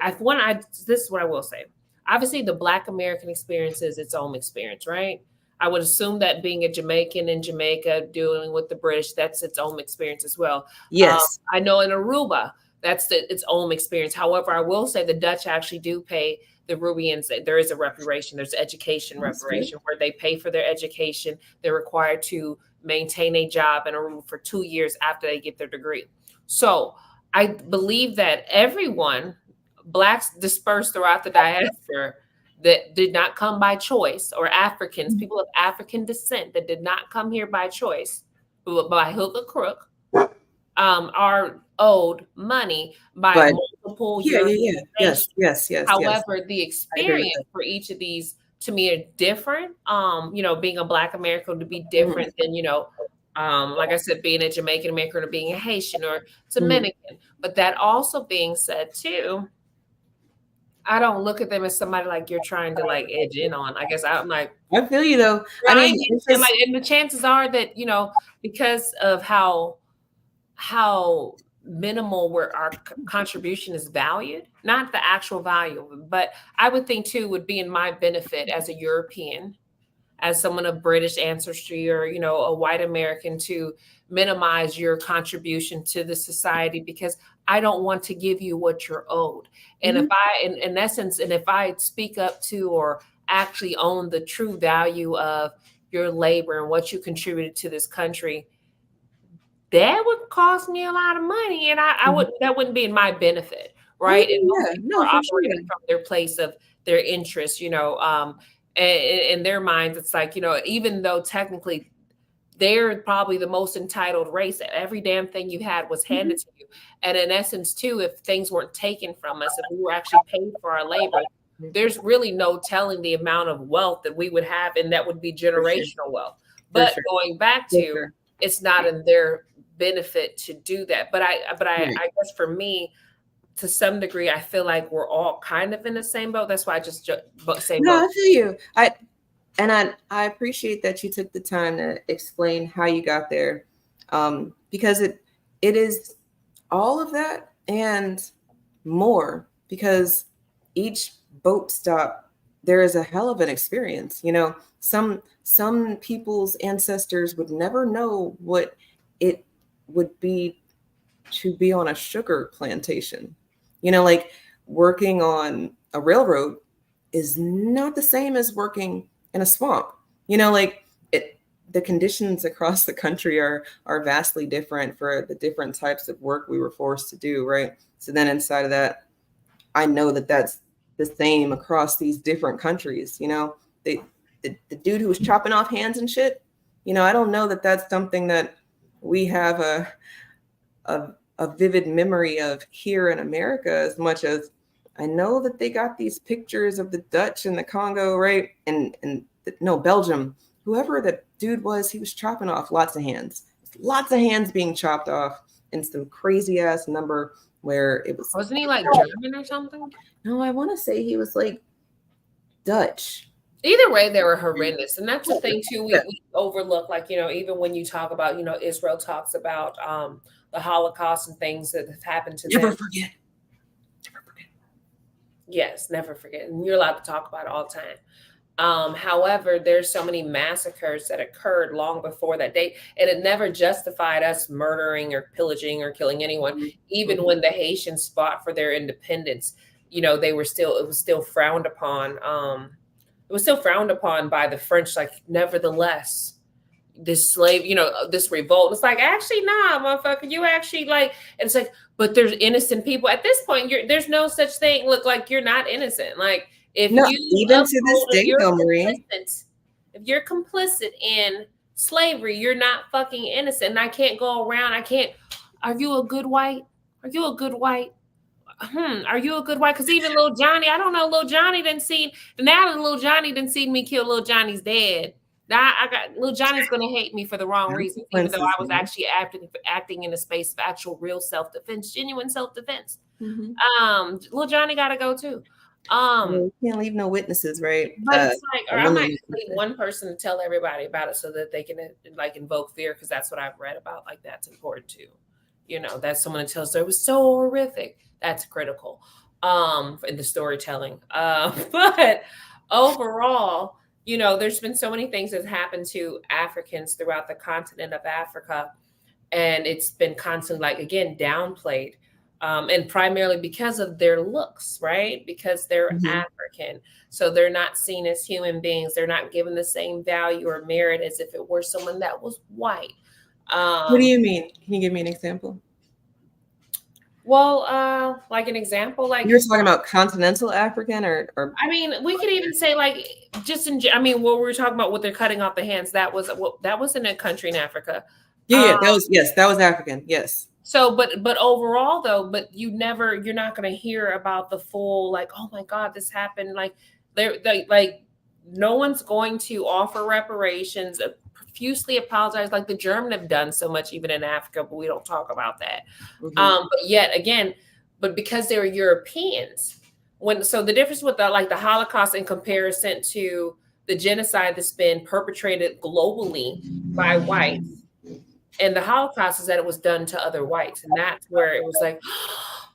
is what I will say. Obviously, the Black American experience is its own experience, right? I would assume that being a Jamaican in Jamaica, dealing with the British, that's its own experience as well. Yes. I know in Aruba, that's its own experience. However, I will say the Dutch actually do pay the Rubians. There is a reparation. There's education reparation where they pay for their education. They're required to maintain a job in Aruba for 2 years after they get their degree. So I believe that everyone, Blacks dispersed throughout the diaspora that did not come by choice, or Africans, people of African descent that did not come here by choice, but by hook or crook, are owed money by multiple European nations. Yes. However, the experience for each of these to me are different. Being a Black American to be different than, like I said, being a Jamaican American or being a Haitian or Dominican. But that also being said too, I don't look at them as somebody like you're trying to like edge in on. I guess I'm like, I feel you though. I mean, and the chances are that, because of how minimal where our contribution is valued, not the actual value, but I would think too would be in my benefit as a European, as someone of British ancestry, or a white American, to minimize your contribution to the society, because I don't want to give you what you're owed. And if I, in essence, and if I speak up to or actually own the true value of your labor and what you contributed to this country, that would cost me a lot of money, and I would, that wouldn't be in my benefit, right? And operating from their place of their interest, in their minds, it's like, even though technically they're probably the most entitled race, every damn thing you had was handed to you. And in essence, too, if things weren't taken from us, if we were actually paid for our labor, there's really no telling the amount of wealth that we would have, and that would be generational wealth. But going back to, it's not in their benefit to do that. But I guess for me, to some degree, I feel like we're all kind of in the same boat. That's why I just say no, I feel you. I appreciate that you took the time to explain how you got there, because it is all of that and more, because each boat stop, there is a hell of an experience. Some people's ancestors would never know what it would be to be on a sugar plantation. Like working on a railroad is not the same as working in a swamp. The conditions across the country are vastly different for the different types of work we were forced to do, right? So then inside of that, I know that that's the same across these different countries. The dude who was chopping off hands and shit, I don't know that that's something that we have a vivid memory of here in America, as much as I know that they got these pictures of the Dutch in the Congo, right? And Belgium, whoever the dude was, he was chopping off lots of hands being chopped off in some crazy ass number where it was. Wasn't he like German or something? No, I want to say he was like Dutch. Either way, they were horrendous. And that's the thing too, we overlook, like, even when you talk about, Israel talks about the Holocaust and things that have happened to them. Never forget. Yes, never forget. And you're allowed to talk about it all the time. However, there's so many massacres that occurred long before that date, and it never justified us murdering or pillaging or killing anyone. Even when the Haitians fought for their independence, it was still frowned upon. It was still frowned upon by the French. Like, nevertheless, this slave, this revolt. It's like, actually, nah, motherfucker, you actually like. And it's like, but there's innocent people at this point. There's no such thing. Look, like, you're not innocent. Like, if you even to this day, if you're complicit in slavery, you're not fucking innocent. And I can't go around. Are you a good white? Are you a good white? Are you a good white? Because even little Johnny, I don't know, little Johnny didn't see. Now that little Johnny didn't see me kill little Johnny's dad. Now little Johnny's gonna hate me for the wrong reason, even though I was actually acting in a space of actual real self-defense, genuine self-defense. Little Johnny gotta go too. You can't leave no witnesses, right? But it's like, or I might leave one person to tell everybody about it so that they can like invoke fear, because that's what I've read about. Like, that's important too. That's someone that tells them it was so horrific. That's critical in the storytelling. But overall, you know, there's been so many things that happened to Africans throughout the continent of Africa, and it's been constantly, like, again, downplayed, and primarily because of their looks, right? Because they're Mhm. African, so they're not seen as human beings. They're not given the same value or merit as if it were someone that was white. What do Um, you mean? Can you give me an example? well, like an example, You're like, talking about continental African or I mean, we could even say, like, just in, I mean, what we were talking about, what they're cutting off the hands, that was, well, that was in a country in Africa. yeah, Um, yeah, that was yes, that was African. Yes. So, but overall though, but you're not going to hear about the full, like, oh my God, this happened. Like, they like, no one's going to offer reparations, profusely apologize, like the German have done so much even in Africa, but we don't talk about that. Hmm. But yet again, but because they were Europeans, so the difference with the Holocaust in comparison to the genocide that's been perpetrated globally by whites, and the Holocaust is that it was done to other whites, and that's where it was like,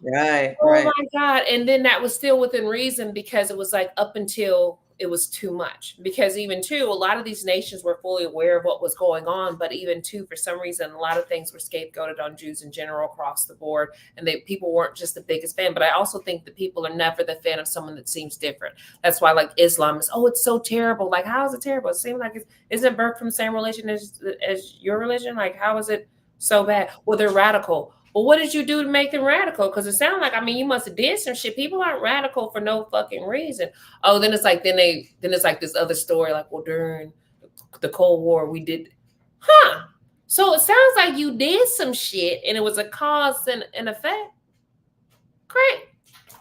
Right, oh right. my God. And then that was still within reason, because it was like up until it was too much. Because even too, a lot of these nations were fully aware of what was going on, but even too, for some reason, a lot of things were scapegoated on Jews in general across the board, and people weren't just the biggest fan. But I also think that people are never the fan of someone that seems different. That's why, like, Islam is, oh, it's so terrible. Like, how is it terrible? It seems like isn't birth from the same religion as your religion? Like, how is it so bad? Well, they're radical. Well, what did you do to make them radical? Because it sounds like, I mean, you must have did some shit. People aren't radical for no fucking reason. Oh, then it's like, then it's like this other story, like, well, during the Cold War, we did, huh? So it sounds like you did some shit, and it was a cause and effect. Great.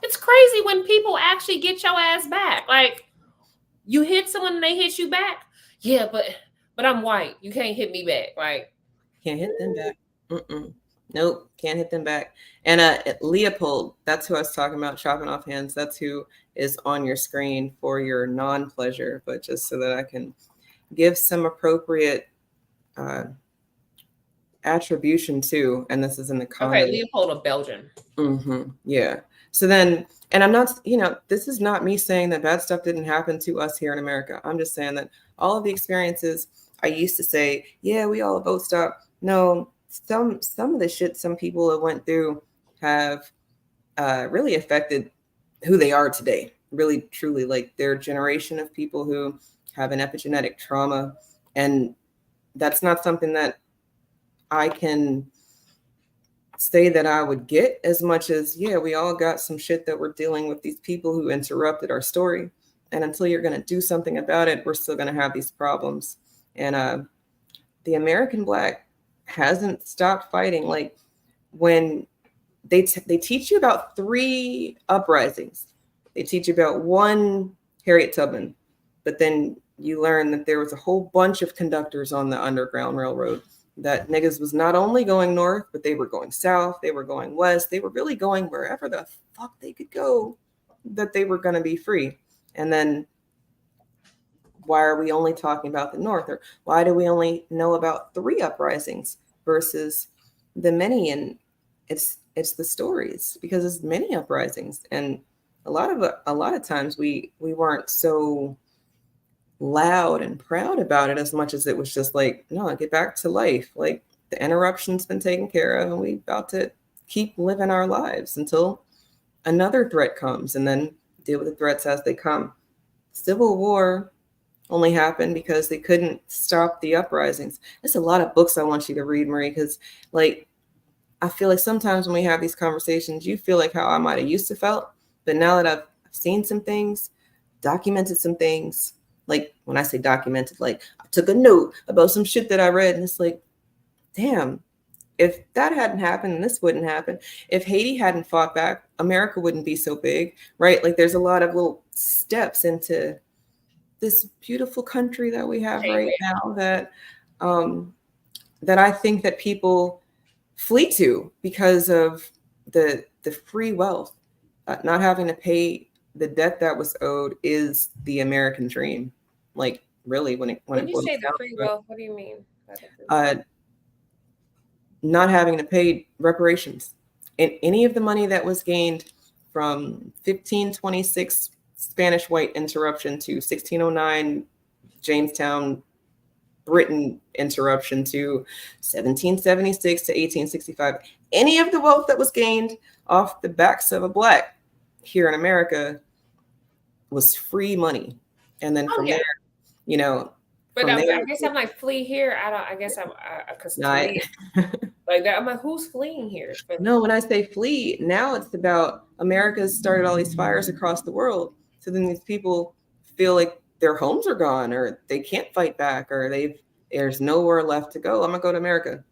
It's crazy when people actually get your ass back. Like, you hit someone and they hit you back. Yeah, but I'm white. You can't hit me back. Like, Can't hit them back. Mm-mm. Nope, can't hit them back. And Leopold, that's who I was talking about, chopping off hands. That's who is on your screen for your non-pleasure, but just so that I can give some appropriate uh, attribution too. And this is in the okay, comment. Leopold of Belgium. Yeah. So then, and I'm not, this is not me saying that bad stuff didn't happen to us here in America. I'm just saying that all of the experiences I used to say, yeah, we all vote stop. No, some of the shit some people have went through have really affected who they are today. Really, truly, like their generation of people who have an epigenetic trauma, and that's not something that I can say that I would get as much as, yeah, we all got some shit that we're dealing with these people who interrupted our story. And until you're going to do something about it, we're still going to have these problems. And the American Black hasn't stopped fighting. Like when they teach you about 3 uprisings, they teach you about 1 Harriet Tubman, but then you learn that there was a whole bunch of conductors on the Underground Railroad, that niggas was not only going north, but they were going south, they were going west, they were really going wherever the fuck they could go, that they were going to be free. And then why are we only talking about the north, or why do we only know about 3 uprisings versus the many? And it's the stories, because it's many uprisings, and a lot of times we weren't so loud and proud about it as much as it was just like, no, get back to life. Like the interruption's been taken care of, and we about to keep living our lives until another threat comes, and then deal with the threats as they come. Civil War only happened because they couldn't stop the uprisings. There's a lot of books I want you to read, Marie, because like I feel like sometimes when we have these conversations, you feel like how I might have used to felt, but now that I've seen some things, documented some things, like when I say documented, like I took a note about some shit that I read, and it's like, damn, if that hadn't happened, this wouldn't happen. If Haiti hadn't fought back, America wouldn't be so big, right? Like there's a lot of little steps into this beautiful country that we have right now um, that I think that people flee to because of the free wealth. Not having to pay the debt that was owed is the American dream. Like really, when When it you boils say the down free to it, wealth, what do you mean by the free wealth? uh, not having to pay reparations. And any of the money that was gained from 1526 Spanish white interruption to 1609 Jamestown, Britain interruption to 1776 to 1865. Any of the wealth that was gained off the backs of a Black here in America was free money. And then from there, you know, but I guess I'm like, flee here. I guess I'm because like that. I'm like, who's fleeing here? But no, when I say flee, now it's about America's started all these fires across the world. So then these people feel like their homes are gone, or they can't fight back, or there's nowhere left to go. I'm gonna go to America.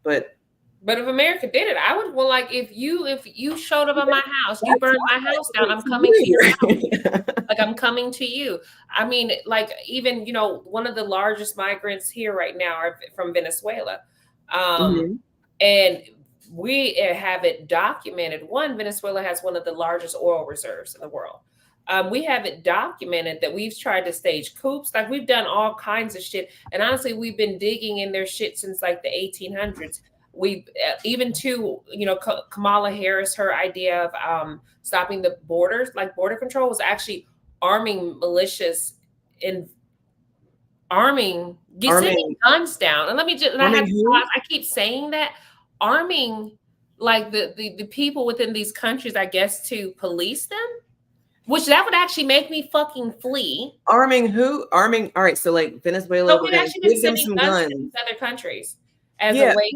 But if America did it, I would. Well, like if you showed up at my house, you burned my house down, I'm coming to your house. Like I'm coming to you. I mean, like even one of the largest migrants here right now are from Venezuela, and we have it documented. Venezuela has one of the largest oil reserves in the world. We have it documented that we've tried to stage coups. Like we've done all kinds of shit. And honestly, we've been digging in their shit since like the 1800s. We even to, Kamala Harris, her idea of stopping the borders, like border control, was actually arming militias and sending guns down. And let me just, I keep saying that, arming like the people within these countries, I guess, to police them. Which that would actually make me fucking flee. Arming who? Arming. All right. So like Venezuela, we've actually been sending guns to these other countries as a way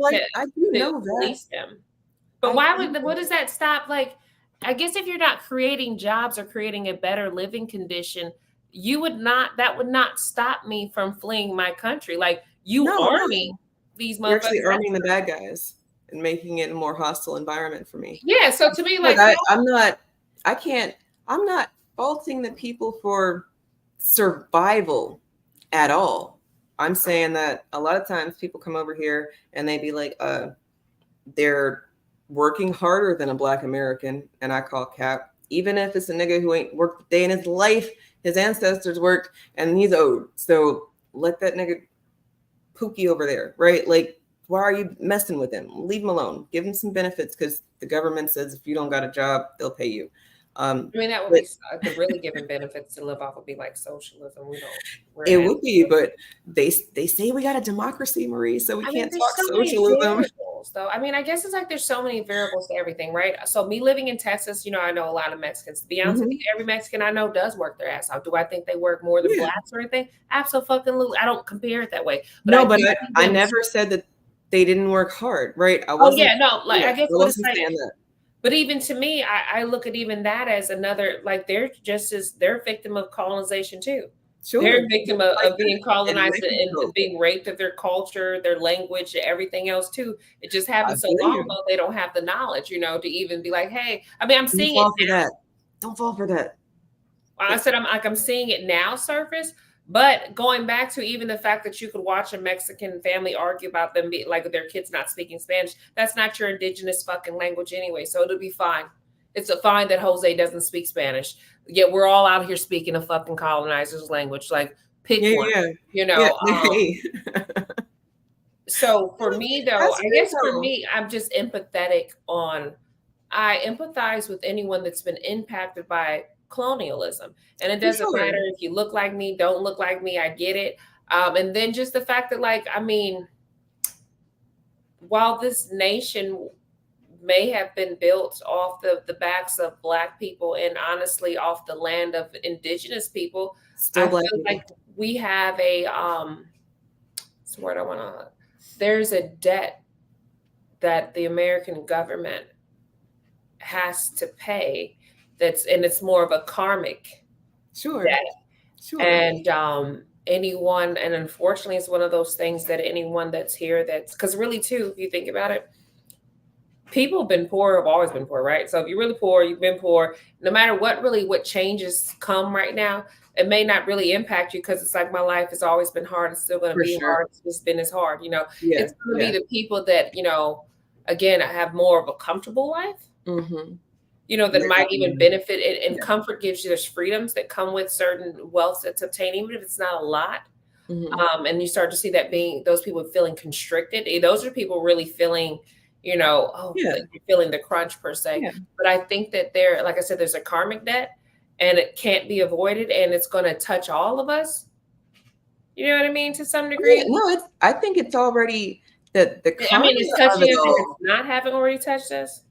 to police them. But what does that stop? Like, I guess if you're not creating jobs or creating a better living condition, that would not stop me from fleeing my country. Like arming these motherfuckers. You're actually arming the bad guys and making it a more hostile environment for me. Yeah. So to me, like I'm not faulting the people for survival at all. I'm saying that a lot of times people come over here and they be like, they're working harder than a Black American, and I call cap. Even if it's a nigga who ain't worked a day in his life, his ancestors worked, and he's owed. So let that nigga Pookie over there, right? Like, why are you messing with him? Leave him alone. Give him some benefits because the government says if you don't got a job, they'll pay you. I mean, that would be the really giving benefits to live off would be like socialism. It would be, but they say we got a democracy, Marie, so we can't talk socialism. Though I mean, I guess it's like there's so many variables to everything, right? So me living in Texas, I know a lot of Mexicans. To be honest with you, every Mexican I know does work their ass off. Do I think they work more than Blacks or anything? Absolutely. I don't compare it that way. But I never said that they didn't work hard, right? I guess what it's like. But even to me, I look at even that as another, like they're a victim of colonization too. Sure. They're a victim of being colonized and being raped of their culture, their language, everything else too. It just happened so long ago they don't have the knowledge, to even be like, hey, I mean, I'm seeing it now. Don't fall for that. I said I'm seeing it now surface. But going back to even the fact that you could watch a Mexican family argue about them like their kids not speaking Spanish, that's not your indigenous fucking language anyway. So it'll be fine. It's fine that Jose doesn't speak Spanish. Yet we're all out here speaking a fucking colonizer's language. Like pick one, So for me though, I'm just empathetic I empathize with anyone that's been impacted by colonialism, and it doesn't matter if you look like me, don't look like me, I get it. And then just the fact that, like, I mean, while this nation may have been built off the backs of Black people and honestly off the land of indigenous people, I feel like we have there's a debt that the American government has to pay. It's more of a karmic debt. Sure. And anyone, and unfortunately it's one of those things that anyone that's here because really too, if you think about it, people have been poor, have always been poor, right? So if you're really poor, you've been poor, no matter what changes come right now, it may not really impact you because it's like my life has always been hard. It's still going to be hard. It's just been as hard, It's going to be the people that, again, have more of a comfortable life. Mm-hmm. That might even benefit it, and comfort gives you those freedoms that come with certain wealth that's obtained, even if it's not a lot. Mm-hmm. And you start to see that those people feeling constricted. Those are people really feeling, feeling the crunch per se. Yeah. But I think that like I said, there's a karmic debt and it can't be avoided and it's going to touch all of us. You know what I mean? To some degree. No, I think it's already the I karma mean, it's of touching it us and all. it's not having already touched us.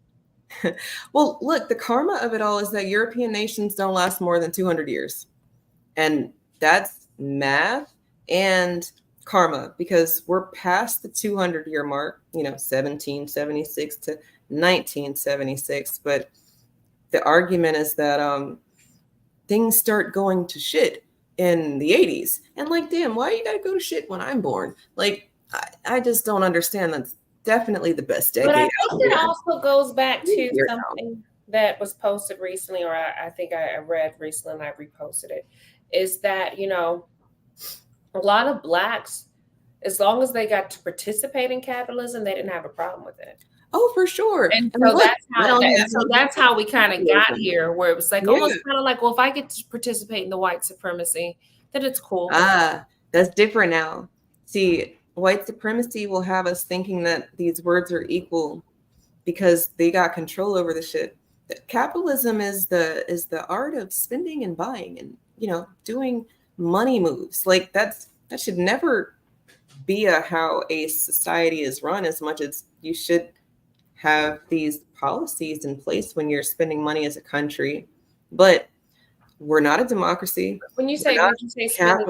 Well, look, the karma of it all is that European nations don't last more than 200 years. And that's math and karma, because we're past the 200-year mark, 1776 to 1976. But the argument is that things start going to shit in the 80s. And like, damn, why you gotta go to shit when I'm born? Like, I just don't understand. That's definitely the best But I decade think out it here. also goes back to Here now. something that was posted recently, or I think I read recently and I reposted it, is that, a lot of Blacks, as long as they got to participate in capitalism, they didn't have a problem with it. Oh, for sure. And And so look, that's how we kind of got here, where it was like Yeah. almost kind of like, well, if I get to participate in the white supremacy, then it's cool. That's different now. See, white supremacy will have us thinking that these words are equal because they got control over the shit. Capitalism is the art of spending and buying and doing money moves. Like that should never be how a society is run, as much as you should have these policies in place when you're spending money as a country. But we're not a democracy. When you say spending income,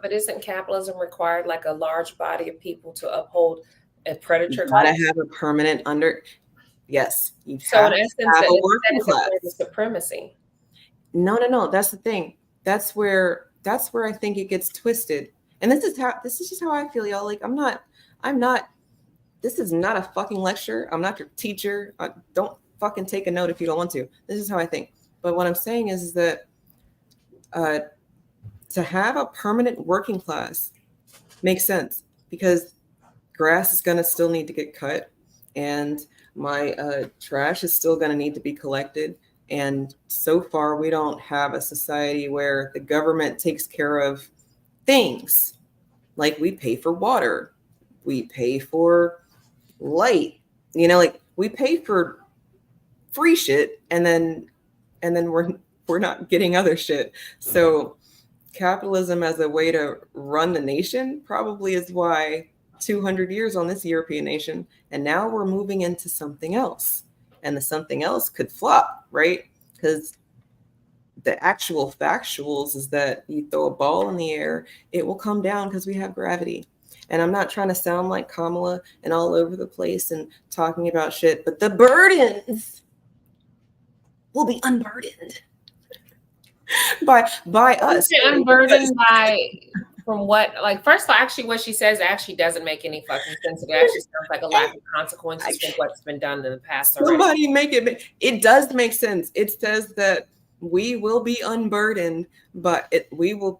but isn't capitalism required like a large body of people to uphold a predator You gotta class? have a permanent Yes, you So have in to essence, have a that working is a class. form of supremacy. No. That's the thing. That's where I think it gets twisted. And this is just how I feel, y'all. Like I'm not. This is not a fucking lecture. I'm not your teacher. Don't fucking take a note if you don't want to. This is how I think. But what I'm saying is that to have a permanent working class makes sense, because grass is gonna still need to get cut, and my trash is still gonna need to be collected. And so far, we don't have a society where the government takes care of things. Like we pay for water, we pay for light, like we pay for free shit, and then we're not getting other shit. So capitalism as a way to run the nation probably is why 200 years on this European nation, and now we're moving into something else, and the something else could flop, right? Because the actual factuals is that you throw a ball in the air, it will come down because we have gravity. And I'm not trying to sound like Kamala and all over the place and talking about shit, but the burdens will be unburdened by us. Unburdened by from what, like, first of all, actually what she says actually doesn't make any fucking sense. It actually sounds like a lack of consequences for what's been done in the past. Somebody make it does make sense. It says that we will be unburdened, but we will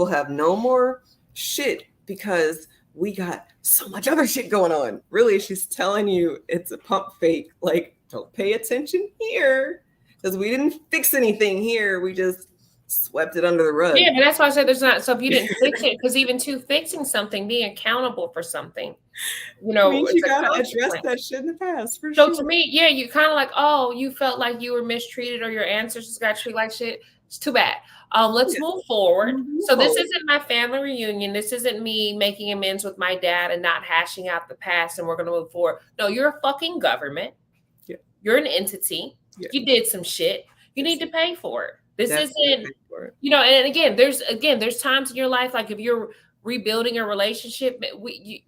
have no more shit because we got so much other shit going on. Really, she's telling you it's a pump fake. Like, don't pay attention here because we didn't fix anything here. We just swept it under the rug. Yeah, but that's why I said there's not. So if you didn't fix it, because even fixing something, being accountable for something, means you gotta address that shit in the past. For so sure. To me, yeah, you kind of like, oh, you felt like you were mistreated or your ancestors got treated like shit. It's too bad. Let's move forward. So this isn't my family reunion. This isn't me making amends with my dad and not hashing out the past, and we're gonna move forward. No, you're a fucking government. Yeah. You're an entity. Yeah. You did some shit. You need to pay for it. This isn't, and again, there's times in your life, like if you're rebuilding a relationship,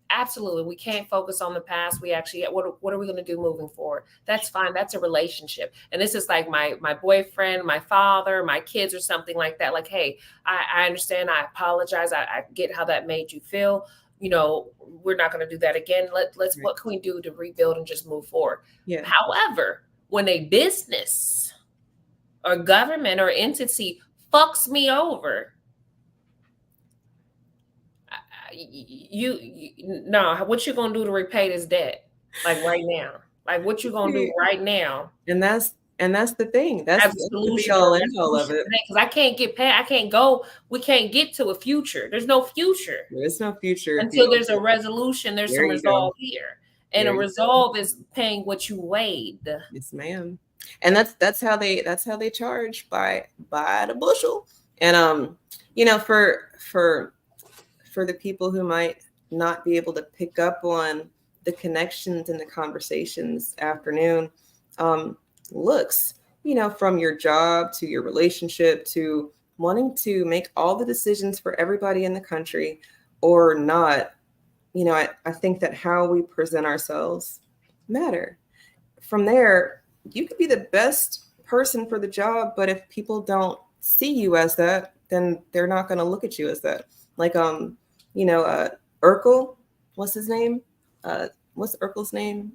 absolutely, we can't focus on the past. We actually, what are we going to do moving forward? That's fine. That's a relationship. And this is like my boyfriend, my father, my kids, or something like that. Like, hey, I understand. I apologize. I get how that made you feel. We're not going to do that again. Let's what can we do to rebuild and just move forward? Yeah. However, when a business or government or entity fucks me over, what you gonna do to repay this debt? Like right now, like what you gonna do right now? And that's the thing. That's the be all end all of it. Because I can't get paid. I can't go. We can't get to a future. There's no future. There's no future until there's a resolution. There's some resolve here, and a resolve is paying what you weighed. Yes, ma'am. And that's how they charge by the bushel. And for for the people who might not be able to pick up on the connections and the conversations afternoon, looks, from your job to your relationship to wanting to make all the decisions for everybody in the country or not. I think that how we present ourselves matter. From there, you could be the best person for the job, but if people don't see you as that, then they're not going to look at you as that. Like, Urkel, what's his name? What's Urkel's name?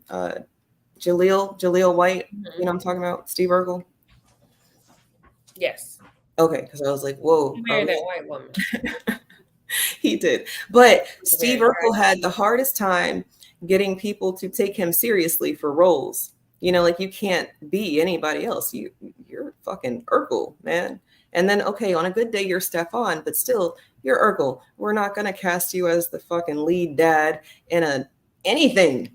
Jaleel White. Mm-hmm. I'm talking about Steve Urkel. Yes. Okay, because I was like, whoa. He married that white woman. He did. But Steve Urkel had the hardest time getting people to take him seriously for roles. Like you can't be anybody else. You're fucking Urkel, man. And then, okay, on a good day, you're Stefan, but still, you're Urkel. We're not going to cast you as the fucking lead dad in anything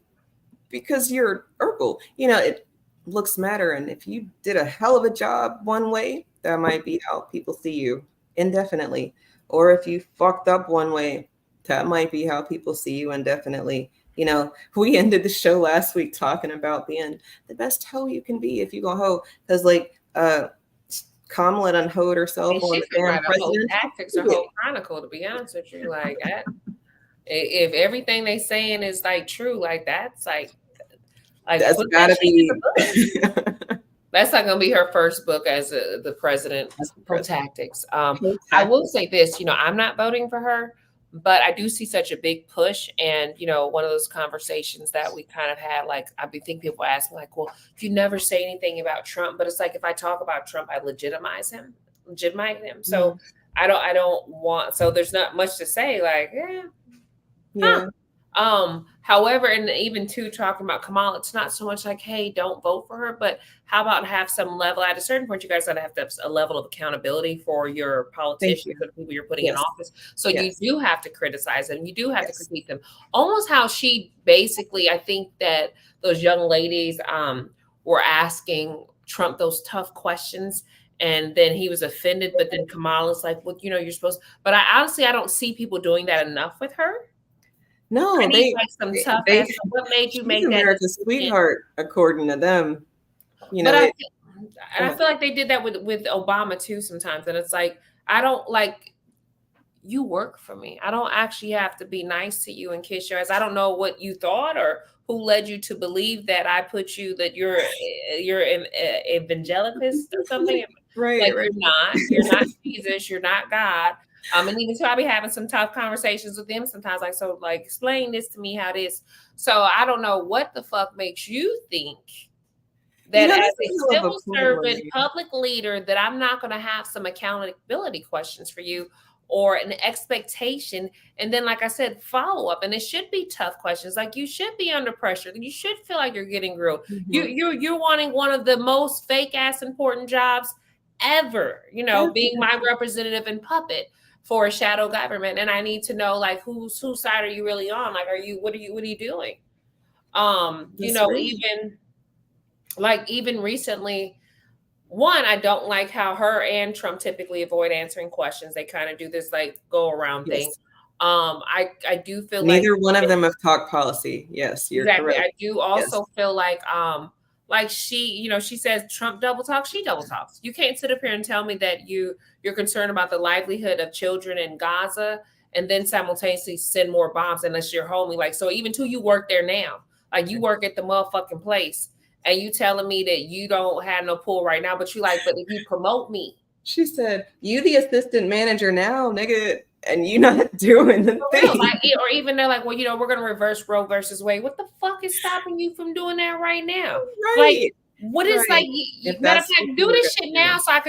because you're Urkel. It looks matter. And if you did a hell of a job one way, that might be how people see you indefinitely. Or if you fucked up one way, that might be how people see you indefinitely. We ended the show last week talking about being the best hoe you can be if you go hoe. Because Kamala done hoed herself on the damn president. Tactics or whole chronicle, to be honest with you. Like that, if everything they saying is like true, like that's gotta be. That's not going to be her first book as the president. Tactics. I will say this, I'm not voting for her, but I do see such a big push. And, one of those conversations that we kind of had, like, I think people ask me like, well, you never say anything about Trump, but it's like, if I talk about Trump, I legitimize him. So I don't want, so there's not much to say like, yeah. However, and even too talking about Kamala, it's not so much like, hey, don't vote for her, but how about have some level at a certain point, you guys gotta have to have a level of accountability for your politicians, for the people you're putting in office. So you do have to criticize them. You do have to critique them. Almost how she basically, I think that those young ladies were asking Trump those tough questions. And then he was offended, but then Kamala's like, well, you're supposed, but I don't see people doing that enough with her. No, what made you make America's sweetheart, according to them. But I feel like they did that with Obama too sometimes, and it's like I don't like you work for me. I don't actually have to be nice to you and kiss your ass. I don't know what you thought or who led you to believe that I put you that you're an evangelist or something. Right. You're not Jesus. You're not God. And even so, I be having some tough conversations with them sometimes. Like, so, like, explain this to me, how this. So I don't know what the fuck makes you think that as a civil servant, public leader, that I'm not going to have some accountability questions for you or an expectation. And then, like I said, follow up. And it should be tough questions. Like, you should be under pressure. You should feel like you're getting grilled. Mm-hmm. You're wanting one of the most fake ass important jobs ever, being my representative and puppet for a shadow government. And I need to know, like, whose side are you really on? Like, what are you doing? Even recently, I don't like how her and Trump typically avoid answering questions. They kind of do this like go around thing. I do feel neither one of them have talked policy. Yes, you're correct. I do also feel like she, she says Trump double talks, she double talks. You can't sit up here and tell me that you're concerned about the livelihood of children in Gaza and then simultaneously send more bombs unless you're homie. Like, so even you work there now, like you work at the motherfucking place and you telling me that you don't have no pull right now, but but if you promote me. She said, you the assistant manager now, nigga, and you not doing the thing. Or even they're like, well, we're going to reverse Roe versus Wade. What the fuck is stopping you from doing that right now? Right. Like, what is matter of fact, do this shit now so I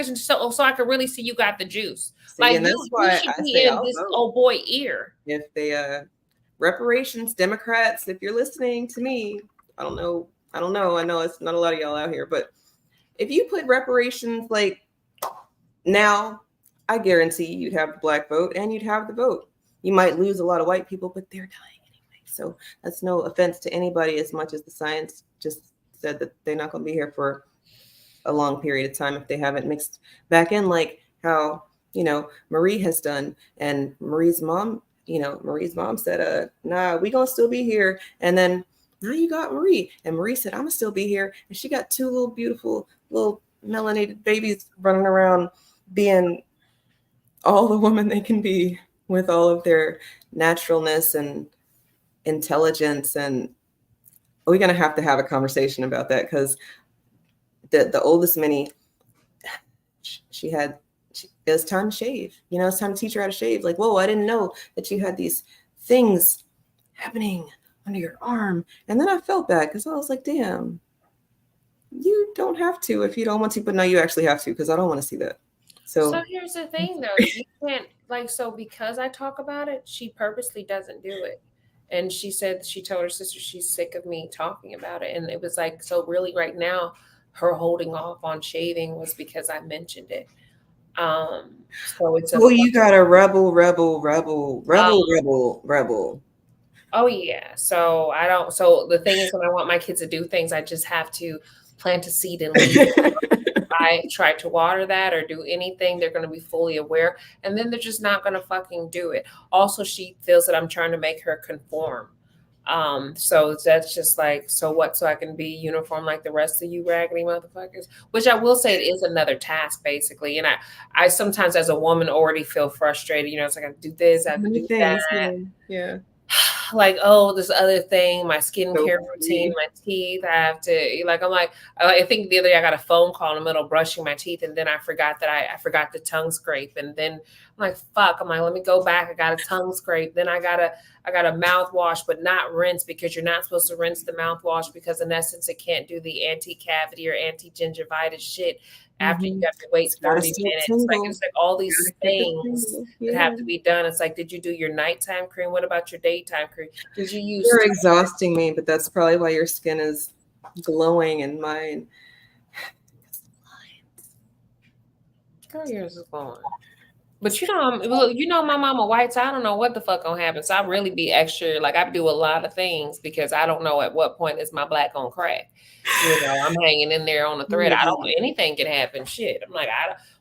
can really see you got the juice. See, like, and that's why I say in this old boy ear. If they reparations, Democrats, if you're listening to me, I don't know. I know it's not a lot of y'all out here, but if you put reparations like now, I guarantee you'd have the black vote and you'd have the vote. You might lose a lot of white people, but they're dying anyway. So that's no offense to anybody, as much as the science just said that they're not going to be here for a long period of time if they haven't mixed back in, like how, Marie has done. And Marie's mom Marie's mom said, nah, we gonna still be here. And then now you got Marie. And Marie said, I'm gonna still be here. And she got two little beautiful little melanated babies running around being all the woman they can be with all of their naturalness and intelligence. And we're gonna have to have a conversation about that, because the oldest Minnie, it was time to shave. It's time to teach her how to shave. Like, whoa, I didn't know that you had these things happening under your arm. And then I felt bad, because I was like, damn, you don't have to if you don't want to, but no, you actually have to, because I don't want to see that. So here's the thing, though. You can't, because I talk about it, she purposely doesn't do it. And she said, she told her sister she's sick of me talking about it. And it was like, so really right now, her holding off on shaving was because I mentioned it. So it's you got a rebel. Oh yeah. So the thing is, when I want my kids to do things, I just have to plant a seed and leave. I try to water that or do anything, they're going to be fully aware, and then they're just not going to fucking do it. Also, she feels that I'm trying to make her conform. So that's just like, so what? So I can be uniform like the rest of you raggedy motherfuckers, which I will say it is another task basically. And I sometimes as a woman already feel frustrated. It's like I do this, I have to do that. Yeah. Like, oh, this other thing, my skincare routine, my teeth. I have to I think the other day I got a phone call in the middle of brushing my teeth, and then I forgot that I forgot the tongue scrape. And then I'm like, fuck. I'm like, let me go back. I got a tongue scrape. Then I got a mouthwash, but not rinse, because you're not supposed to rinse the mouthwash, because in essence it can't do the anti-cavity or anti-gingivitis shit. After you have to wait 30 minutes. It's like all these things that have to be done. It's like, did you do your nighttime cream? What about your daytime cream? Did you use? You're exhausting me, but that's probably why your skin is glowing and mine. Girl, yours is glowing. But my mama white, so I don't know what the fuck gonna happen. So I really be extra, like I do a lot of things because I don't know at what point is my black on crack. I'm hanging in there on the thread. I don't know, anything can happen. Shit. I'm like,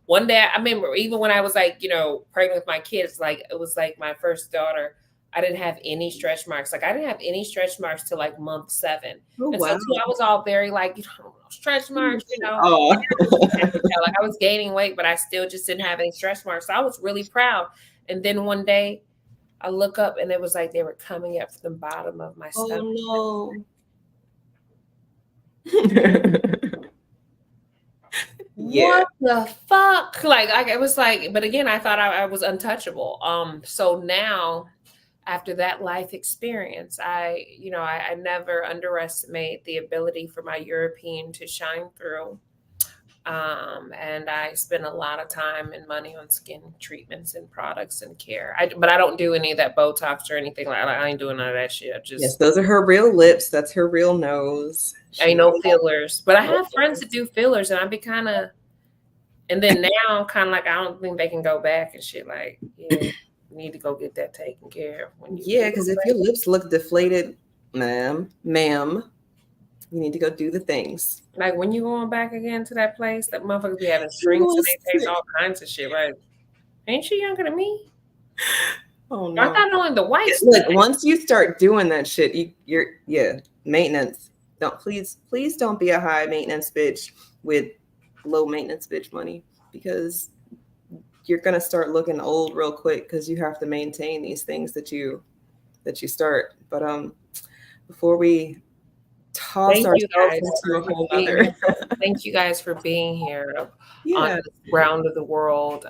one day I remember even when I was like, pregnant with my kids, like it was like my first daughter, I didn't have any stretch marks. Like I didn't have any stretch marks till like month 7. Oh, and wow. so too, I was all very like, stretch marks, Oh. like I was gaining weight, but I still just didn't have any stretch marks. So I was really proud. And then one day I look up and it was like they were coming up from the bottom of my stomach. Oh no. What the fuck? Like it was like, but again, I thought I was untouchable. So now after that life experience, I never underestimate the ability for my European to shine through. And I spend a lot of time and money on skin treatments and products and care. But I don't do any of that Botox or anything like that. I ain't doing none of that shit. Yes, those are her real lips. That's her real nose. Ain't no fillers. But I have friends that do fillers, and I'd be kind of, and then now I'm kind of like, I don't think they can go back and shit. Like, yeah, you need to go get that taken care of. Because if your lips look deflated, ma'am, you need to go do the things. Like when you going back again to that place, that motherfuckers be having strings and they take all kinds of shit. Like, ain't she younger than me? Oh no! I thought only the whites. Look, once you start doing that shit, you're maintenance. Please don't be a high maintenance bitch with low maintenance bitch money, because you're gonna start looking old real quick because you have to maintain these things that you start. But before we toss ourselves into a whole other. Thank you guys for being here on this round of the world.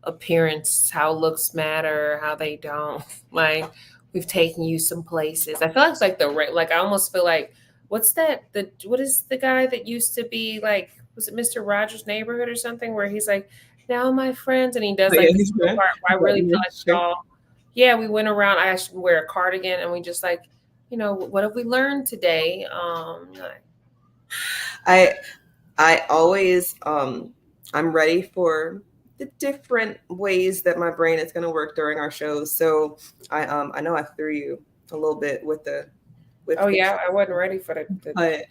Appearance, how looks matter, how they don't. Like we've taken you some places. I feel like it's like I almost feel like what is the guy that used to be like, was it Mr. Rogers' Neighborhood or something, where he's like, now my friends, and he does like this part where I really feel like y'all. Yeah, we went around. I actually wear a cardigan, and we just like, what have we learned today? I always I'm ready for the different ways that my brain is going to work during our shows. So I know I threw you a little bit with the. I wasn't ready for the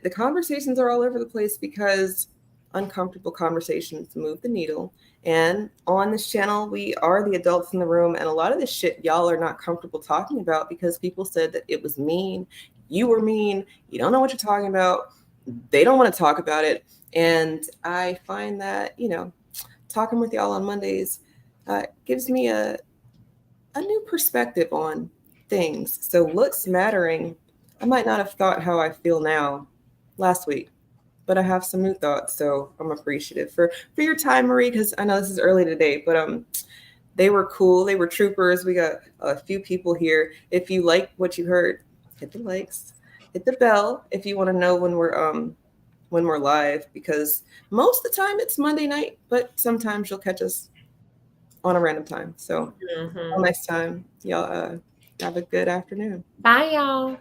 the conversations are all over the place because uncomfortable conversations move the needle. And on this channel, we are the adults in the room. And a lot of this shit y'all are not comfortable talking about because people said that it was mean. You were mean. You don't know what you're talking about. They don't want to talk about it. And I find that, talking with y'all on Mondays gives me a new perspective on things. So looks mattering. I might not have thought how I feel now last week, but I have some new thoughts. So I'm appreciative for your time, Marie, because I know this is early today, but they were cool. They were troopers. We got a few people here. If you like what you heard, hit the likes, hit the bell if you want to know when we're live, because most of the time it's Monday night, but sometimes you'll catch us on a random time. So until next time, y'all have a good afternoon. Bye, y'all.